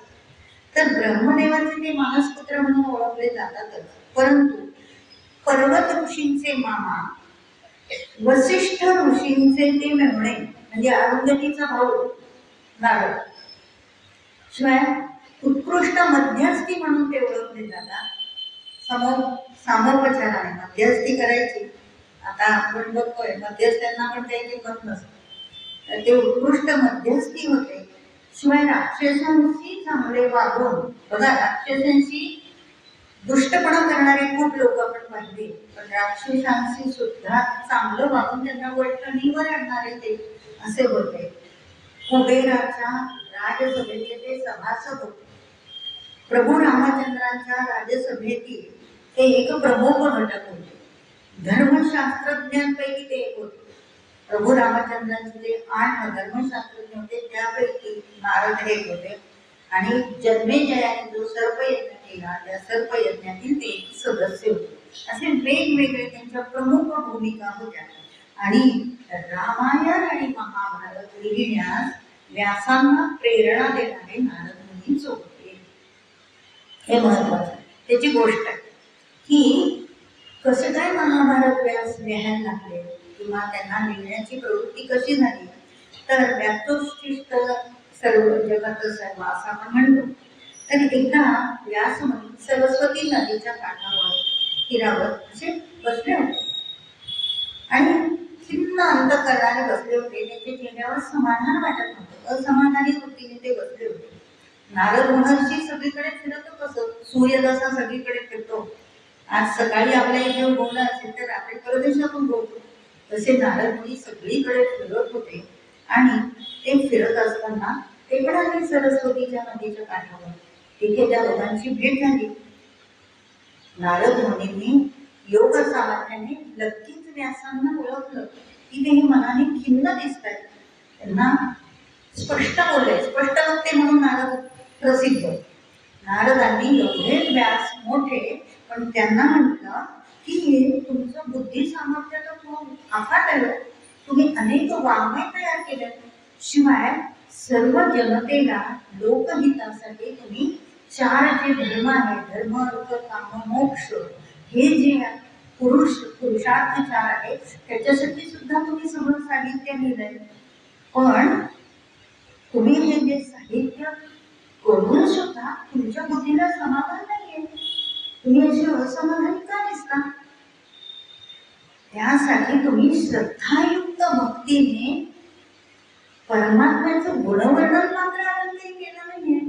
तर ब्रह्मदेवाचे ते मानसपुत्र म्हणून ओळखले जातातच. परंतु पर्वत ऋषींचे मामा, वसिष्ठ ऋषींचे ते मेवणे म्हणजे अरुंधतीचा भाऊ नारद, शिवाय उत्कृष्ट मध्यस्थी म्हणून ते ओळखले जातात. सामोपचाराने मध्यस्थी करायची. आता आपण बघतोय मध्यस्थ्यांना पण काही किंमत नसते, तर ते उत्कृष्ट मध्यस्थी होते. शिवाय राक्षसांशी चांगले वागून, बघा राक्षसांशी दुष्टपणा करणारे खूप लोक आपण पाहिले, पण राक्षसांशी सुद्धा चांगलं वागून त्यांना वैष्णवीवर आणणारे ते असे होते. कुबेराच्या राजसभेचे ते सभासद होते. प्रभू रामचंद्रांच्या राजसभेतील ते एक प्रमुख घटक होते. धर्मशास्त्रज्ञांपैकी ते एक होते. प्रभू रामचंद्रांचे जे 8 धर्मशास्त्रज्ञ होते त्यापैकी नारद एक होते. आणि जन्मेजयाने जो सर्पयज्ञ केला त्या सर्पयज्ञातील ते एक सदस्य होते. असे वेगवेगळे त्यांच्या प्रमुख भूमिका होत्या. आणि रामायण आणि महाभारत लिहिण्यास व्यासांना प्रेरणा देणारे नारद मुनीच होते. हे महत्वाचं. त्याची गोष्ट आहे की कसं काय महाभारत व्यास लिहायला लागले किंवा त्यांना लिहिण्याची प्रवृत्ती कशी झाली. तर व्यासोच्छिष्ट सर्व जगात सर्व असं आपण म्हणतो. तर एकदा व्यास म्हणून सरस्वती नदीच्या काठावर तीरावर असे बसले होते आणि खिन्न अंतःकरणाने बसले होते. त्यांच्या चेहऱ्यावर समाधान वाटत नव्हतं, असमाधानी वृत्तीने ते बसले होते. नारद महर्षी सगळीकडे फिरतो, कसं सूर्य जसा सगळीकडे फिरतो. आज सकाळी आपल्या इथे उगवला असेल तर रात्री परदेशातून उगवतो, तसे नारद मुनी सगळीकडे फिरत होते. आणि ते फिरत असताना ते पण आले सरस्वतीच्या नदीच्या काठावर. तिथे त्या दोघांची भेट झाली. नारद मुनींनी योग सामर्थ्याने नक्कीच व्यासांना ओळखलं की ते मनाने खिन्न दिसत आहेत. त्यांना स्पष्ट बोलले, स्पष्ट वक्ते म्हणून नारद प्रसिद्ध. नारदांनी एवढे व्यास मोठे, पण त्यांना म्हटलं की तुमचं बुद्धी सामर्थ्य तर खूप अफाट आहे. तुम्ही अनेक वाङ्मय तयार केले, शिवाय सर्व जनतेला लोकहितासाठी तुम्ही 4 जे धर्म आहे, धर्म अर्थ काम मोक्ष, हे जे पुरुषार्थ 4 आहे त्याच्यासाठी सुद्धा तुम्ही सगळं साहित्य लिहिलंय. पण तुम्ही हे जे साहित्य करून सुद्धा तुमच्या बुद्धीला समाधान नाहीये. तुम्ही असे असमाधानी का दिसता? त्यासाठी तुम्ही श्रद्धायुक्त भक्तीने परमात्म्याचं गुणवर्णन मात्र आनंद केलं नाहीये.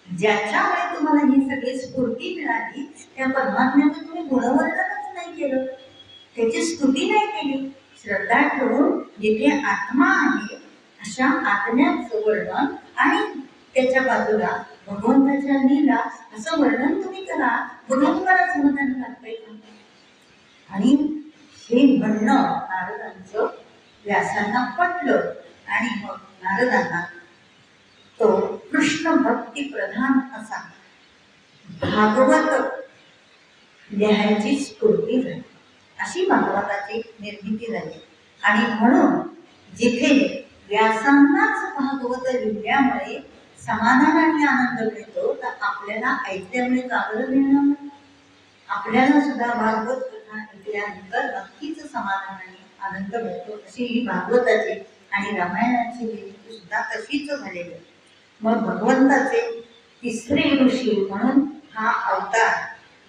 ज्याच्यामुळे तुम्हाला ही सगळी स्फूर्ती मिळाली त्या परमात्म्याचं तुम्ही गुणवर्णनच नाही केलं, त्याची स्तुती नाही केली. श्रद्धा ठेवून जिथे आत्मा आहे अशा आत्म्याचं वर्णन आणि त्याच्या बाजूला भगवंताच्या लीला असं वर्णन तुम्ही करा, बघा तुम्हाला समाधान लागतंय का. आणि हे म्हणणं नारदांचं व्यासांना पटलं. आणि मग नारदांना तो कृष्ण भक्ती प्रधान असा भागवत लिहायची स्फूर्ती झाली. अशी भागवताची निर्मिती झाली. आणि म्हणून जिथे व्यासांनाच भागवत लिहिल्यामुळे समाधान आणि आनंद मिळतो, तर आपल्याला ऐकल्यामुळे चांगलं मिळणार नाही. आपल्याला सुद्धा भागवत कथा ऐकल्यानंतर नक्कीच समाधान आणि आनंद मिळतो. अशी ही भागवताची आणि रामायणाची निर्मिती सुद्धा तशीच झालेली. मग भगवंताचे 3रे ऋषी म्हणून हा अवतार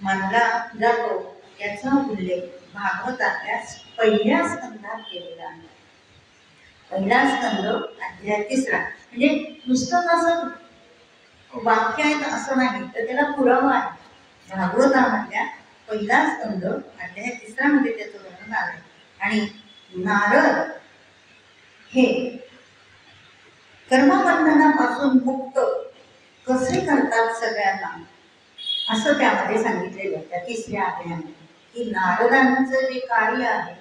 मानला जातो, याचा उल्लेख भागवतातल्या 1ल्या स्कंधात केलेला आहे. 1ला स्कंद अध्याय 3. म्हणजे नुसतं असं वाक्य आहेत असं नाही, तर त्याला पुरावा आहे. भागवतामधल्या 1ला स्कंद अध्याय 3 मध्ये त्याचं वर्णन आलंय. आणि नारद हे कर्मबंधनापासून मुक्त कसे करतात सगळ्यांना, असं त्यामध्ये सांगितलेलं त्या तिसऱ्या अध्यायामध्ये की नारदांचं जे कार्य आहे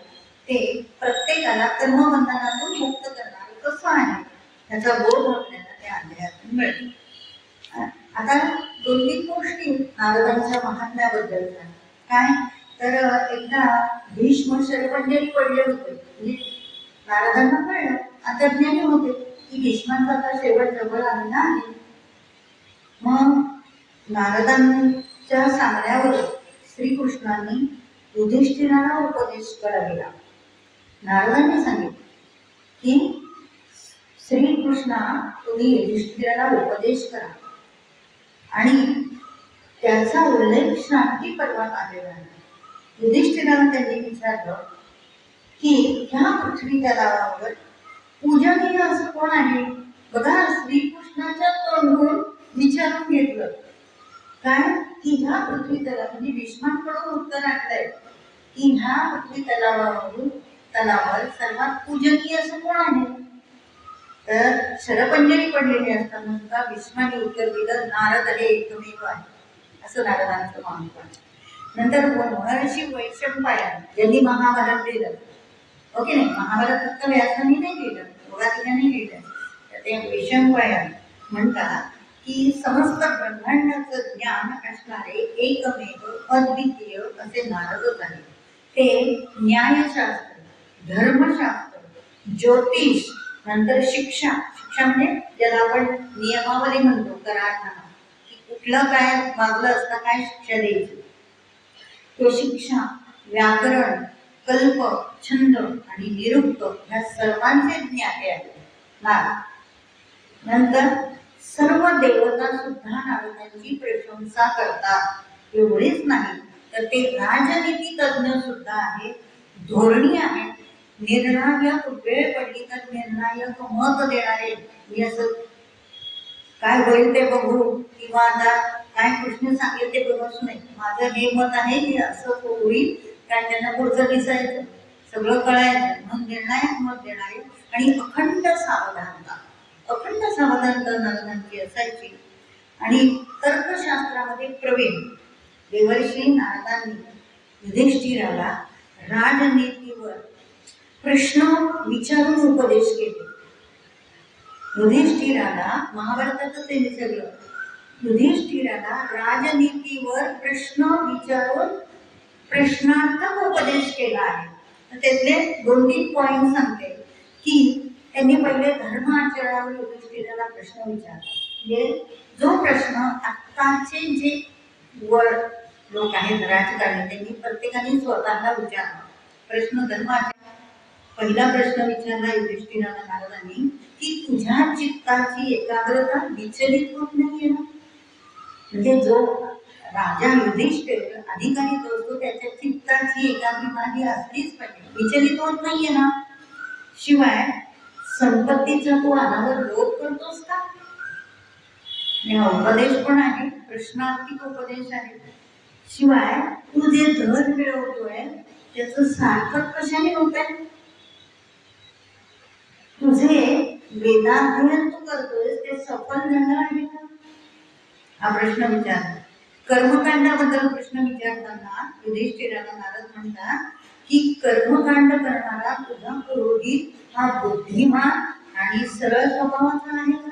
ते प्रत्येकाला कर्मबंधनातून मुक्त करणार कसं आहे त्याचा बोध आपल्याला त्या अध्यायातून मिळतो. आता 2-3 गोष्टी नारदांच्या महात्म्याबद्दल काय तर एकदा भीष्म शरपंजरी पडले होते, म्हणजे नारदांना कळलं अंतर्ज्ञानी होते की भीष्मांचा आता शेवट जवळ आलेला आहे. मग नारदांच्या सांगण्यावर श्रीकृष्णांनी युधिष्ठिराला उपदेश करायला नारदांनी सांगितले की श्रीकृष्णा तुम्ही युधिष्ठिराला उपदेश करा आणि त्याचा उल्लेख शांती पर्वात आलेला आहे. युधिष्ठिराला त्यांनी विचारलं की ह्या पृथ्वी तलावावर पूजनीय असं कोण आहे. बघा श्रीकृष्णाच्या तोंडून विचारून घेतलं काय की ह्या पृथ्वी तलाव म्हणजे भीष्मांकडून उत्तर आणलंय की ह्या पृथ्वी तलावावर सर्वात पूजनीय असं कोण आहे. तर शरपंजरी पडलेली असताना सुद्धा भीष्माने उत्तर दिलं नारद हे एकमेव आहे असं नारदांचं मानपण. नंतर महर्षी वैशंपायन ज्यांनी महाभारत लिहिलं, ओके नाही महाभारत फक्त व्यासांनी नाही लिहिलं, योगादिकांनी लिहिलं, तर ते वैशंपायन म्हणतात की समस्त ब्रह्मांडाचं ज्ञान असणारे एकमेव अद्वितीय असे नारदच आहे. ते न्यायशास्त्र, धर्मशास्त्र, ज्योतिष, नंतर शिक्षा म्हणजे ज्याला आपण नियमावली म्हणतो करार की कुठलं काय मागलं असता काय शिक्षा द्यायची, तो शिक्षा, व्याकरण, कल्प, छंद आणि निरुक्त ह्या सर्वांचे ज्ञाते आहे. नंतर सर्व देवता सुद्धा नारदांची प्रशंसा करतात. एवढेच नाही तर ते राजनीती तज्ञ सुद्धा आहे, धोरणी आहे, निर्णायक वेळ पडली तर निर्णायक मत देणारे. मी असं काय होईल ते बघू किंवा आता काय कृष्ण सांगेल ते बघूच नाही, माझं हे मत आहे की असं होईल, कारण त्यांना पुढचं दिसायचं सगळं कळायचं म्हणून निर्णायक मत देणारे आणि अखंड सावधानता नारदांची असायची. आणि तर्कशास्त्रामध्ये प्रवीण देवर्षी नारदांनी युधिष्ठिराला राजनीतीवर प्रश्न विचारून उपदेश केले. युधिष्ठिराला महाभारतातच त्यांनी सगळं युधिष्ठिराला राजनीतीवर प्रश्न विचारून प्रश्नार्थक उपदेश केला आहे. त्यातले 2-3 पॉइंट सांगते की त्यांनी पहिले धर्म आचरणावर युधिष्ठिराला प्रश्न विचारला. म्हणजे जो प्रश्न आत्ताचे जे लोक आहेत राजकारणी त्यांनी प्रत्येकाने स्वतःला विचारला प्रश्न धर्माचरण. पहिला प्रश्न विचारला युधिष्ठिराला नारदांनी की तुझ्या चित्ताची एकाग्रता विचलित होत नाहीये ना. म्हणजे जो राजा युधिष्ठिर अधिकारी जो असतो त्याच्या चित्ताची एकाग्रता ही असलीच पाहिजे, विचलित होत नाहीये ना. शिवाय संपत्तीचा तू अनावर लोभ करतोस का. उपदेश पण आहे, प्रश्नार्थी उपदेश आहे. शिवाय तू जे धन मिळवतोय त्याचं सार्थक कशाने होत आहे. तुझे वेदाध्ययन तू करतोय ते सफल झालं आहे का. हा प्रश्न विचारला. कर्मकांडाबद्दल प्रश्न विचारताना युधिष्ठिराला नारद म्हणतात की कर्मकांड करणारा तुझा पुरोहित हा बुद्धिमान आणि सरळ स्वभावाचा आहे का.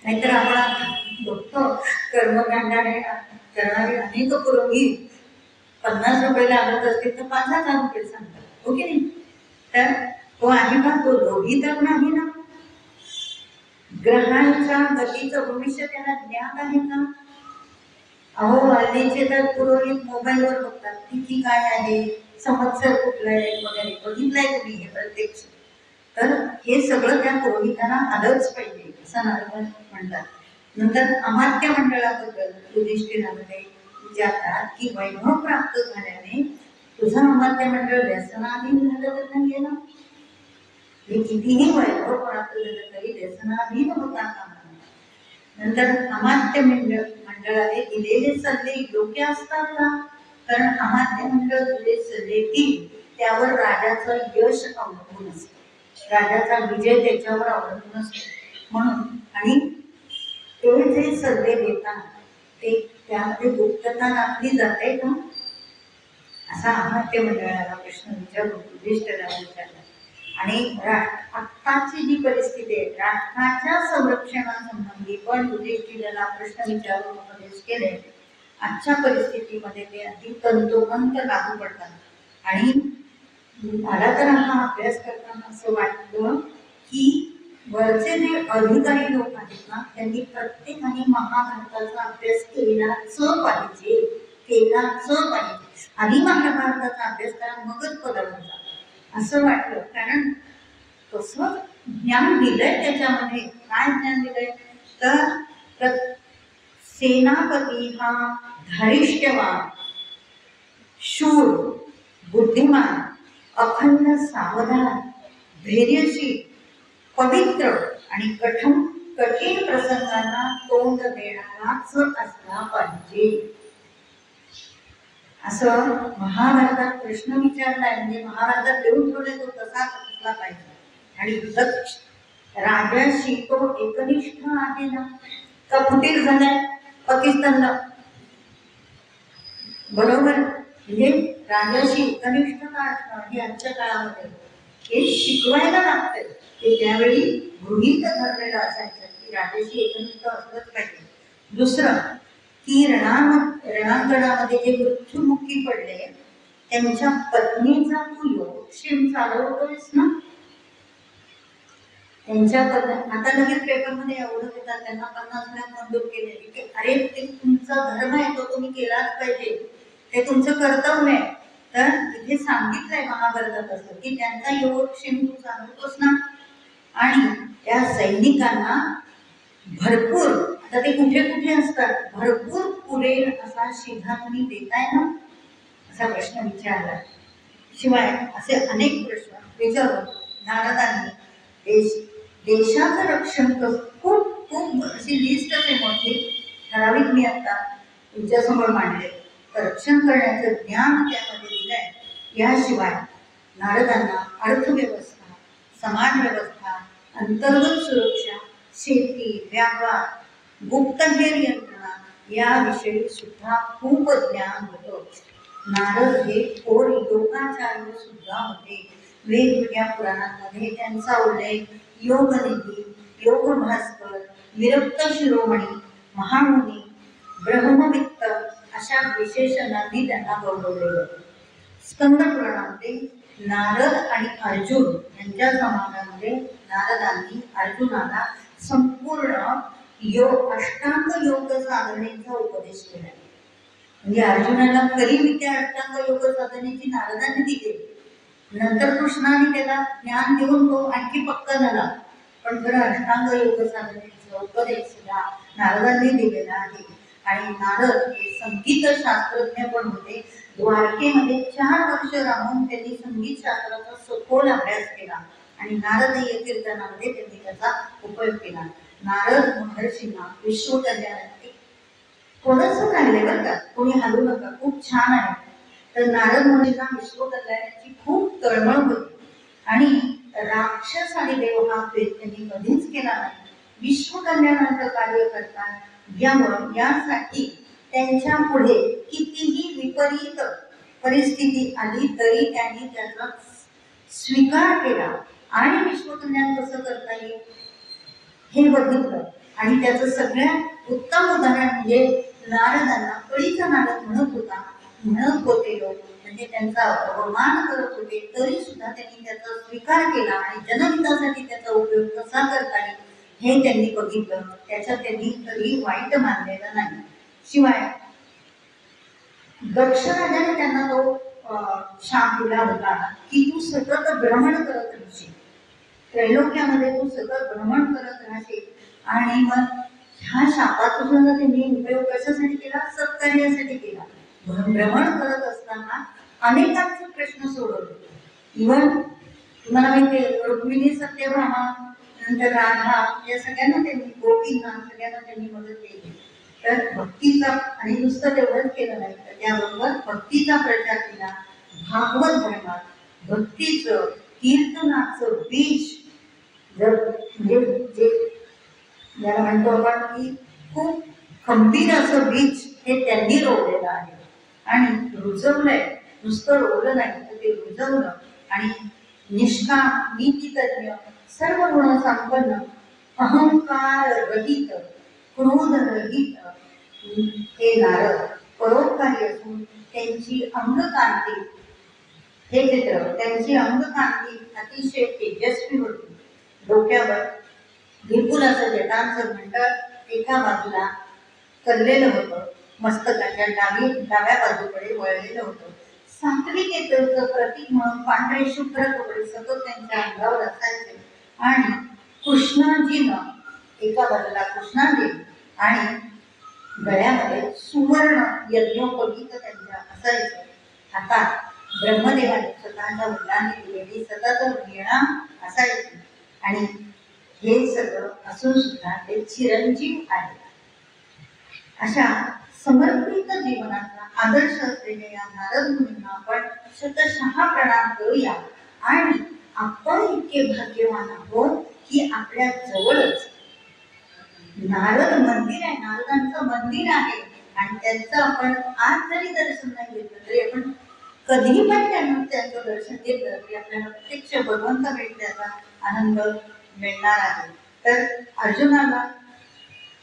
नाहीतर आपण बघतो कर्मकांडाने करणारे अनेक पुरोहित 50 रुपये लागत असतील तर 5,000 रुपये सांगतात, ओके नाही. तर तो आहे का, तो दोघी तर नाही ना. ग्रहांच्या गतीचं भविष्य त्याला ज्ञात आहे का. अहो हल्लीचे तर पुरोहित मोबाईलवर बघतात तिथी काय आहे, संवत्सर कुठलं आहे वगैरे, बघितलंय तुम्ही हे प्रत्यक्ष. तर हे सगळं त्या पुरोहितांना आलंच पाहिजे असं नारद म्हणतात. नंतर अमात्य मंडळाबद्दल युधिष्ठिरामध्ये विचारतात की वैभव प्राप्त झाल्याने तुझं अमात्य मंडळ व्यसनाधीन झालं तर नाहीये ना. हे कितीही वैभव प्राप्त झालं तरी व्यसनाधीन होता कामा नये. नंतर अमात्य मंडळाने दिलेले सल्ले योग्य असतात का. कारण अमात्य मंडळ दिले सल्ले देईल त्यावर राजाचं यश अवलंबून असतं, राजाचा विजय त्याच्यावर अवलंबून असतो. म्हणून आणि ते जे सल्ले देतात ते त्यामध्ये गुप्तता राखली जाते का, असा अमात्य मंडळाला प्रश्न विचारून युधिष्ठिराला विचारला. आणि आत्ताची जी परिस्थिती आहे राष्ट्राच्या संरक्षणासंबंधी पण युधिष्ठिराला प्रश्न विचारून उपदेश केले. आजच्या परिस्थितीमध्ये ते अति तंतोतंत लागू पडतात. आणि मला तर हा अभ्यास करताना असं वाटलं की वरचे जे अधिकारी लोक आहेत ना त्यांनी प्रत्येकाने महाभारताचा अभ्यास केलाच पाहिजे. आधी महाभारताचा अभ्यास करा मगच पदावर जा असं वाटलं. कारण कसं ज्ञान दिलंय त्याच्यामध्ये. काय ज्ञान दिलंय तर सेनापती हा धारिष्ट्यवान, शूर, बुद्धिमान, अखंड सावधान, धैर्यशील, पवित्र आणि कठीण प्रसंगांना तोंड देणाराच असला पाहिजे असं महाभारतात प्रश्न विचारलाय. म्हणजे महाभारतात देऊन ठेवले तो तसाच असला पाहिजे. आणि दक्ष राजाशी तो एकनिष्ठ आहे ना का फुटीर झालाय पाकिस्तानला, बरोबर. म्हणजे राजाशी एकनिष्ठता असणं हे आजच्या काळामध्ये हे शिकवायला लागतंय. ते त्यावेळी गृहीत धरलेलं असायचं की राजाशी एकनिष्ठ असलंच पाहिजे. दुसरं की रणांगणामध्ये जे मृत्युमुखी पडले त्यांच्या पत्नीचा तू योगक्षेम चालवतोयस ना. त्यांच्या आता लगेच पेपरमध्ये एवढं देतात त्यांना 50 लाख मंजूर केले की अरे ते तुमचा धर्म आहे तो तुम्ही केलाच पाहिजे, ते तुमचं कर्तव्य आहे. तर इथे सांगितलंय महाभारतात असं की त्यांचा योगक्षेम तू चालवतोस ना. आणि त्या सैनिकांना भरपूर, आता ते कुठे कुठे असतात, भरपूर पुरेल असा शिधा तुम्ही देताय ना असा प्रश्न विचारला. शिवाय असे अनेक प्रश्न विचारून नारदांनी देशाचं रक्षण खूप खूप अशी लिस्ट आहे मोठी, ठराविक मी आता तुमच्यासमोर मांडले. रक्षण करण्याचं ज्ञान त्यामध्ये दिलंय. याशिवाय नारदांना अर्थव्यवस्था, समाज व्यवस्था, अंतर्गत सुरक्षा, शेती, व्यापार, गुप्तहेर यंत्रणा याविषयी सुद्धा खूप ज्ञान होतं. नारद हे थोर योगाचार्य सुद्धा होते. वेगवेगळ्या पुराणांमध्ये त्यांचा उल्लेख योगनिधी, योगभास्कर, विरक्त शिरोमणी, महामुनी, ब्रह्मवित्त अशा विशेषणांनी त्यांना गौरवले. स्कंद पुराणामध्ये नारद आणि अर्जुन यांच्या संवादामध्ये नारदांनी अर्जुनाला संपूर्ण अष्टांग योग साधनेचा उपदेश केला. म्हणजे अर्जुनाला खरी विद्या अष्टांग योग साधनेची नारदांनी दिली. नंतर कृष्णाने त्याला ज्ञान देऊन तो आणखी पक्का झाला. पण खरं अष्टांग योग साधनेचा उपदेश सुद्धा नारदांनी दिलेला आहे. आणि नारद हे संगीत शास्त्रज्ञ पण होते. द्वारकेमध्ये 4 वर्ष राहून त्यांनी संगीत शास्त्राचा सखोल अभ्यास केला आणि नारदीय कीर्तनामध्ये त्यांनी त्याचा उपयोग केला. नारद महर्षींना विश्वकल्याणासाठी थोडंसं राहिले बरं का, कोणी हलू नका, खूप छान आहे. तर नारद मुनींना विश्वकल्याणाची खूप तळमळ होती आणि राक्षस आणि देव हा भेद त्यांनी कधीच केला नाही. विश्वकल्याणाचं कार्य करतात यावर यासाठी त्यांच्या पुढे कितीही विपरीत परिस्थिती आली तरी त्यांनी त्याचा स्वीकार केला आणि विश्वकल्याण कसं करता येईल हे बघितलं. आणि त्याचं सगळ्यात उत्तम उदाहरण म्हणजे नारदांना कळीचा नारद म्हणत होते लोक, म्हणजे त्यांचा अवमान करत होते तरी सुद्धा त्यांनी त्याचा स्वीकार केला आणि जनहितासाठी त्याचा उपयोग कसा करता येईल हे त्यांनी बघितलं. त्याच्यात त्यांनी कधी वाईट मानलेलं नाही. शिवाय दक्ष राजाने त्यांना तो शाप दिला होता की तू सतत भ्रमण करत राहशील, त्रैलोक्यामध्ये तू सतत भ्रमण करत राहशील. आणि मग ह्या शापाचा सुद्धा त्यांनी उपयोग कशासाठी केला, सत्कार्यासाठी केला. भ्रमण करत असताना अनेकांचे प्रश्न सोडवले. इव्हन तुम्हाला माहिती आहे रुक्मिणी, सत्यभामा, नंतर राधा या सगळ्यांना त्यांनी, गोपींना सगळ्यांना त्यांनी मदत केली. तर भक्तीचा, आणि नुसतं तेवढंच केलं नाही तर त्याबरोबर भक्तीचा प्रचार केला. भागवत धर्मात भक्तीचं, कीर्तनाचं बीज जर म्हणजे जे ज्याला म्हणतो आपण की खूप खंबीर असं बीज हे त्यांनी रोवलेलं आहे आणि रुजवलंय. नुसतं रोवलं नाही तर ते रुजवलं आणि निष्काम, नीतितज्ञ, सर्व गुण संपन्न, अहंकार रहित, क्रोध रहित हे नारद परोपकारी असून त्यांची अंगकांती, हे चित्र, त्यांची अंगकांती अतिशय तेजस्वी होती. डोक्यावर विपुल असं जटांचं मंडळ एका बाजूला कललेलं होतं, मस्तकाच्या डाव्या बाजूकडे वळलेलं होतं. सात्विकतेचं प्रतीक म्हणून पांढरे शुभ्र कपडे सतत त्यांच्या अंगावर असायचे आणि कृष्णाजीनं एका बाजूला कृष्णादेवी आणि गळ्यामध्ये सुवर्ण यज्ञोपवीत त्यांच्या असायचं. आता ब्रह्मदेवाने स्वतःच्या मुलांनी दिलेली सतत वीणा असायची आणि हे सगळं असून सुद्धा ते चिरंजीव आहेत. अशा समर्पित जीवनाचा आदर्श असलेल्या या नारद मुनींना आपण शतशः प्रणाम करूया आणि आपण इतके भाग्यवान आहोत की आपल्या जवळच नारद मंदिर आहे, नारदांचं मंदिर आहे आणि त्यांचं आपण आज जरी दर्शन नाही घेतलं तरी आपण कधीही पण त्यांचं दर्शन घेतलं तरी आपल्याला प्रत्यक्ष भगवंत भेटण्याचा आनंद मिळणार आहे. तर अर्जुनाला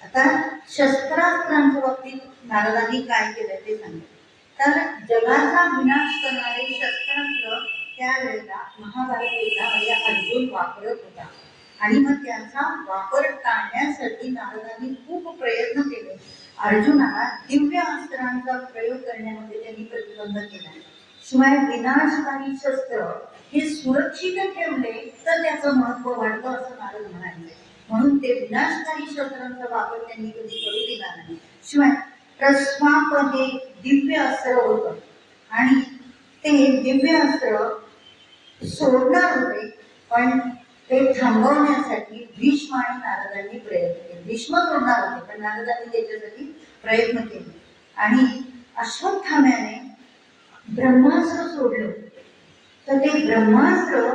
आता शस्त्रास्त्रांच्या बाबतीत नारदांनी काय केलं ते सांगितलं. तर जगाचा विनाश करणारे शस्त्रास्त्र त्यावेळेला महाभारत युद्धामध्ये अर्जुन वापरत होता आणि मग त्याचा वापर टाळण्यासाठी नारदांनी खूप प्रयत्न केले. अर्जुनाला दिव्य अस्त्रांचा प्रयोग करण्यामध्ये त्यांनी प्रतिबंध केला. शिवाय विनाशकारी शस्त्र हे सुरक्षित ठेवले तर त्याचं महत्व वाढतं असं नारद म्हणाले. म्हणून ते विनाशकारी शस्त्रांचा वापर त्यांनी कधी करू दिला नाही. शिवाय प्रस्वाप हे दिव्य अस्त्र होतं आणि ते दिव्य अस्त्र सोडणार होते, पण ते थांबवण्यासाठी भीष्म आणि नारदांनी प्रयत्न केले. भीष्म सोडणार होते पण नारदांनी त्याच्यासाठी प्रयत्न केले आणि अश्वत्थाम्याने ब्रह्मास्त्र सोडलं. तर ते ब्रह्मास्त्र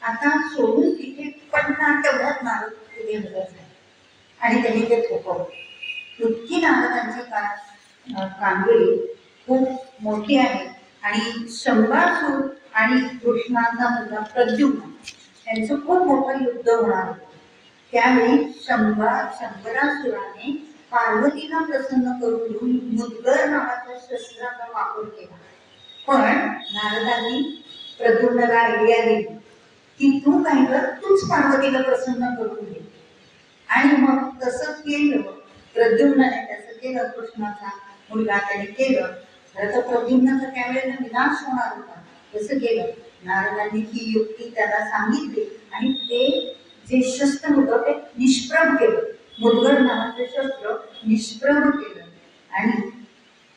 आता सोडून तिथे पडणार तेवढ्यात नारद तिथे हजर झाले आणि त्यांनी ते थोपवलं. इतकी नारदांची कामगिरी खूप मोठी आहे. आणि शंभासूर आणि कृष्णाचा मुलगा प्रद्युम्न यांचं खूप मोठं युद्ध होणार होतं. त्यावेळी शंभरासुराने पार्वतीला प्रसन्न करून घेऊन मुद्गर नावाच्या शस्त्राचा वापर केला. पण नारदांनी प्रद्युम्नाला आयडिया दिली की तू काय कर, तूच पार्वतीला प्रसन्न करून घे. आणि मग तसं केलं प्रद्युम्नाने, त्याचं केलं कृष्णाचा मुलगा त्याने केलं. खरं तर प्रद्युम्नाचा त्यावेळेला विनाश होणार होता. तसं केलं. नारदांनी ही युक्ती त्याला सांगितली आणि ते जे शस्त्र होतं ते निष्प्रभ केलं. मुद्गर नावाचं शस्त्र निष्प्रभ केलं आणि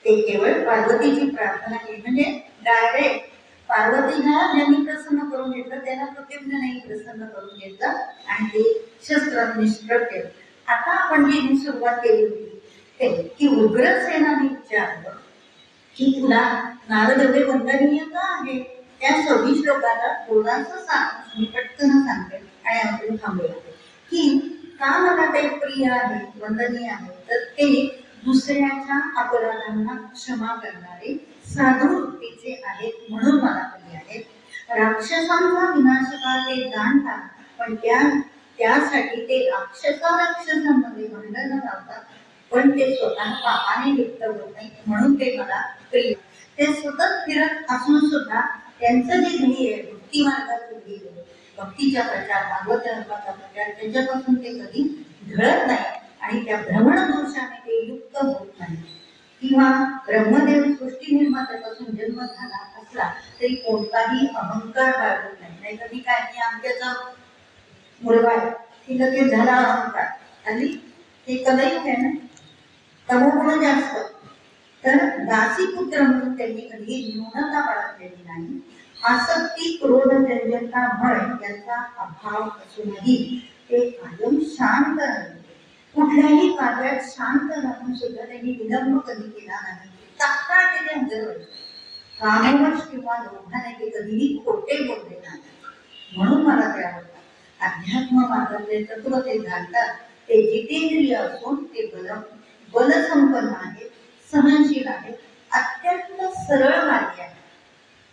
ते केवळ पार्वतीची प्रार्थना केली. म्हणजे डायरेक्ट पार्वतीला ज्यांनी प्रसन्न करून घेतलं त्याला प्रद्युम्नाने प्रसन्न करून घेतलं आणि ते शस्त्र निष्प्रभ केलं. आता आपण जी सुरुवात केली होती ते की उग्रसेनाने विचारलं की तुला नारद एवढे वंदनीय का आहे? त्या 26 श्लोकाला थोडासा सांग, मी पटकन सांगते आणि आपण थांबूया. की का मला ते प्रिय आहे, वंदनीय आहे? तर ते दुसऱ्याच्या अपराधांना क्षमा करणारे साधू वृत्तीचे आहेत म्हणून मला प्रिय आहेत. राक्षसांचा विनाशका ते जाणतात पण त्यासाठी ते राक्षसांमध्ये भांडण लावतात पण ते स्वतः पापाने लिप्त होत नाही म्हणून ते मला प्रिय. ते सतत फिरत असून सुद्धा त्यांचं जे ध्येय आहे भक्ती मार्गाचं ध्येय, भक्तीचा प्रचार, भागवत धर्माचा प्रचार, त्याच्यापासून ते कधी ढळत नाही आणि त्या भ्रमण दोषाने ते युक्त होत नाही. किंवा ब्रह्मदेव सृष्टी निर्मात्यापासून जन्म झाला असला तरी कोणताही अहंकार बाळगत नाही. नाही तर मी काय, मी आमच्याचा मुलगा आहे की लगेच झाला अहंकार आणि ते कधीही आहे ना, तमोगुण जास्त. तर दासीपुत्र म्हणून त्यांनी कधी न्यूनता बाळगलेली नाही. आसक्ती, क्रोध, चंचलता, भय यांचा अभाव असूनही ते कायम शांत राहिले. कुठल्याही कार्यात शांत राहून सुद्धा त्यांनी विलंब कधी केला नाही. तात्काळ त्याने हजर व्हायचे. कामवश किंवा लोभाने ते कधीही खोटे बोलले नाही. म्हणून मला ते आवडतात. अध्यात्म मार्गातले तत्व ते जाणतात. ते जितेंद्रिय असून ते बलसंपन्न आहेत, सहनशील आहेत, अत्यंत सरळ मार्गी आहेत.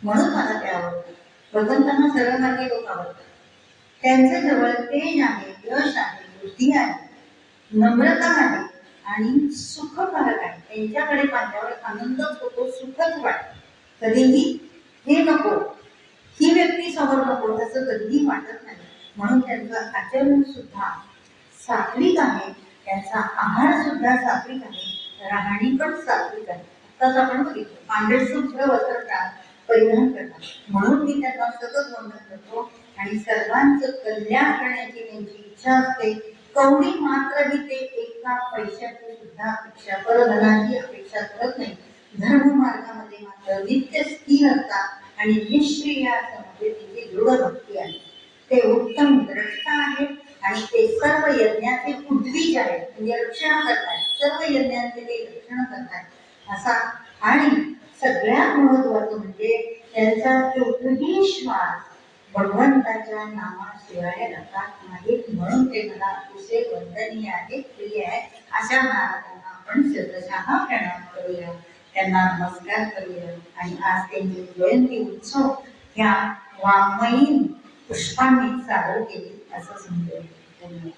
म्हणून मला ते आवडतं. भगवंतांना सरळ मार्गी लोक आवडतात. त्यांच्या जवळ तेज आहे, यश आहे, बुद्धी आहे, नम्रता आहे आणि सुखकारक आहे. त्यांच्याकडे पाहिल्यावर आनंदच होतो, सुखच वाटतं. कधीही हे नको, ही व्यक्ती समोर नको असं कधीही वाटत नाही. म्हणून त्यांचं आचरण सुद्धा सात्विक आहे, त्यांचा आहार सुद्धा सात्विक आहे, राहणी पण सात्विक आहे. आत्ताच आपण बघितलं, पांढरे शुभ्र वस्त्र परिधान करतात. म्हणून मी त्यांना सतत वंदन करतो आणि सर्वांचं कल्याण करण्याची त्यांची इच्छा असते. कवडी मात्रही ते एका पैशाची सुद्धा अपेक्षा, परधनाची अपेक्षा करत नाही. धर्म मार्गामध्ये मात्र नित्य स्थिर असतात आणि निष्क्रियामध्ये त्यांची दृढ भक्ती आहे. ते उत्तम द्रष्टा आहेत आणि ते सर्व यज्ञाचे उद्वीज आहेत, म्हणजे रक्षण करतात. सर्व यज्ञांचे ते रक्षण करतात असा. आणि सगळ्यात महत्वाचं म्हणजे त्यांचा एकही श्वास भगवंताच्या नामाशिवाय रकात नाहीत. म्हणून ते मला अतिशय वंदनीय आहे, प्रिय आहे. अशा महाराजांना आपण शतशः प्रणाम करूया, त्यांना नमस्कार करूया. आणि आज त्यांची जयंती उत्सव ह्या वाङ्मयीन पुष्पांनी सादर केली असं समजूया. धन्यवाद.